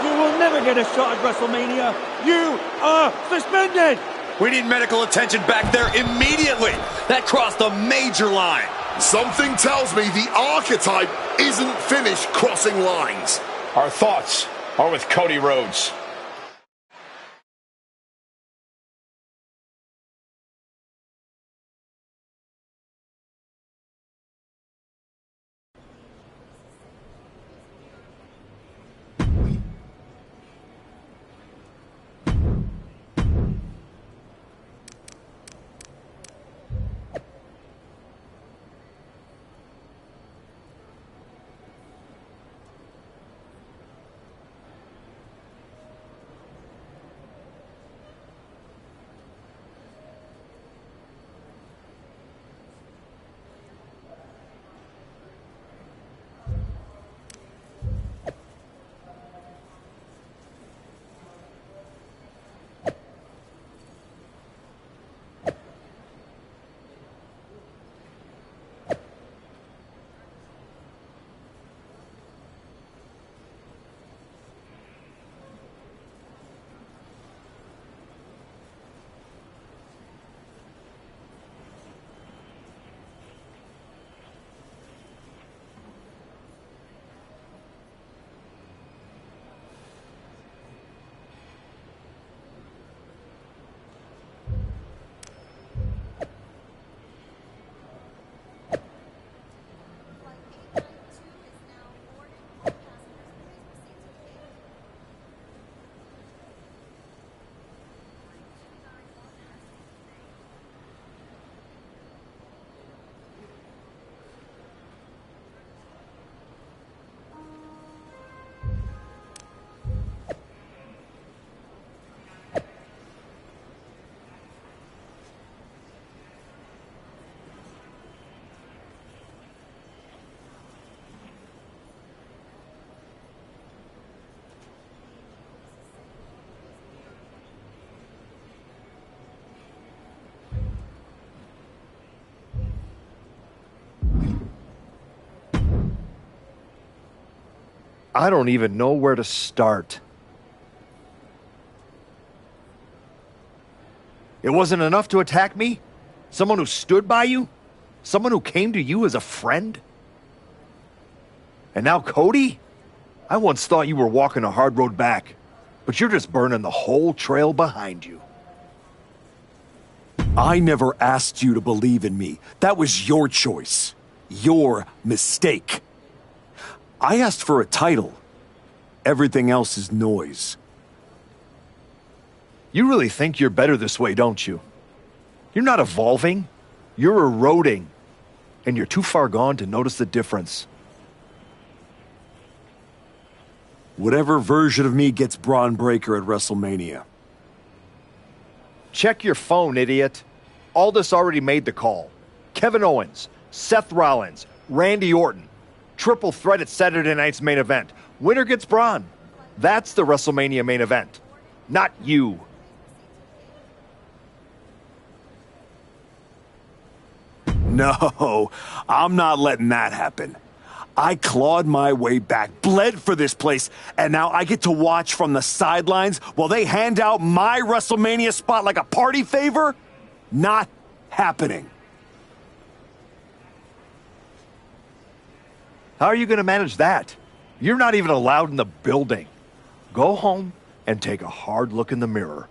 You will never get a shot at WrestleMania. You are suspended. We need medical attention back there immediately. That crossed a major line. Something tells me the archetype isn't finished crossing lines. Our thoughts are with Cody Rhodes. I don't even know where to start. It wasn't enough to attack me? Someone who stood by you? Someone who came to you as a friend? And now Cody? I once thought you were walking a hard road back, but you're just burning the whole trail behind you. I never asked you to believe in me. That was your choice. Your mistake. I asked for a title. Everything else is noise. You really think you're better this way, don't you? You're not evolving. You're eroding. And you're too far gone to notice the difference. Whatever version of me gets Braun Breaker at WrestleMania. Check your phone, idiot. Aldous already made the call. Kevin Owens, Seth Rollins, Randy Orton. Triple threat at Saturday night's main event. Winner gets Braun. That's the WrestleMania main event. Not you. No, I'm not letting that happen. I clawed my way back, bled for this place, and now I get to watch from the sidelines while they hand out my WrestleMania spot like a party favor? Not happening. How are you going to manage that? You're not even allowed in the building. Go home and take a hard look in the mirror.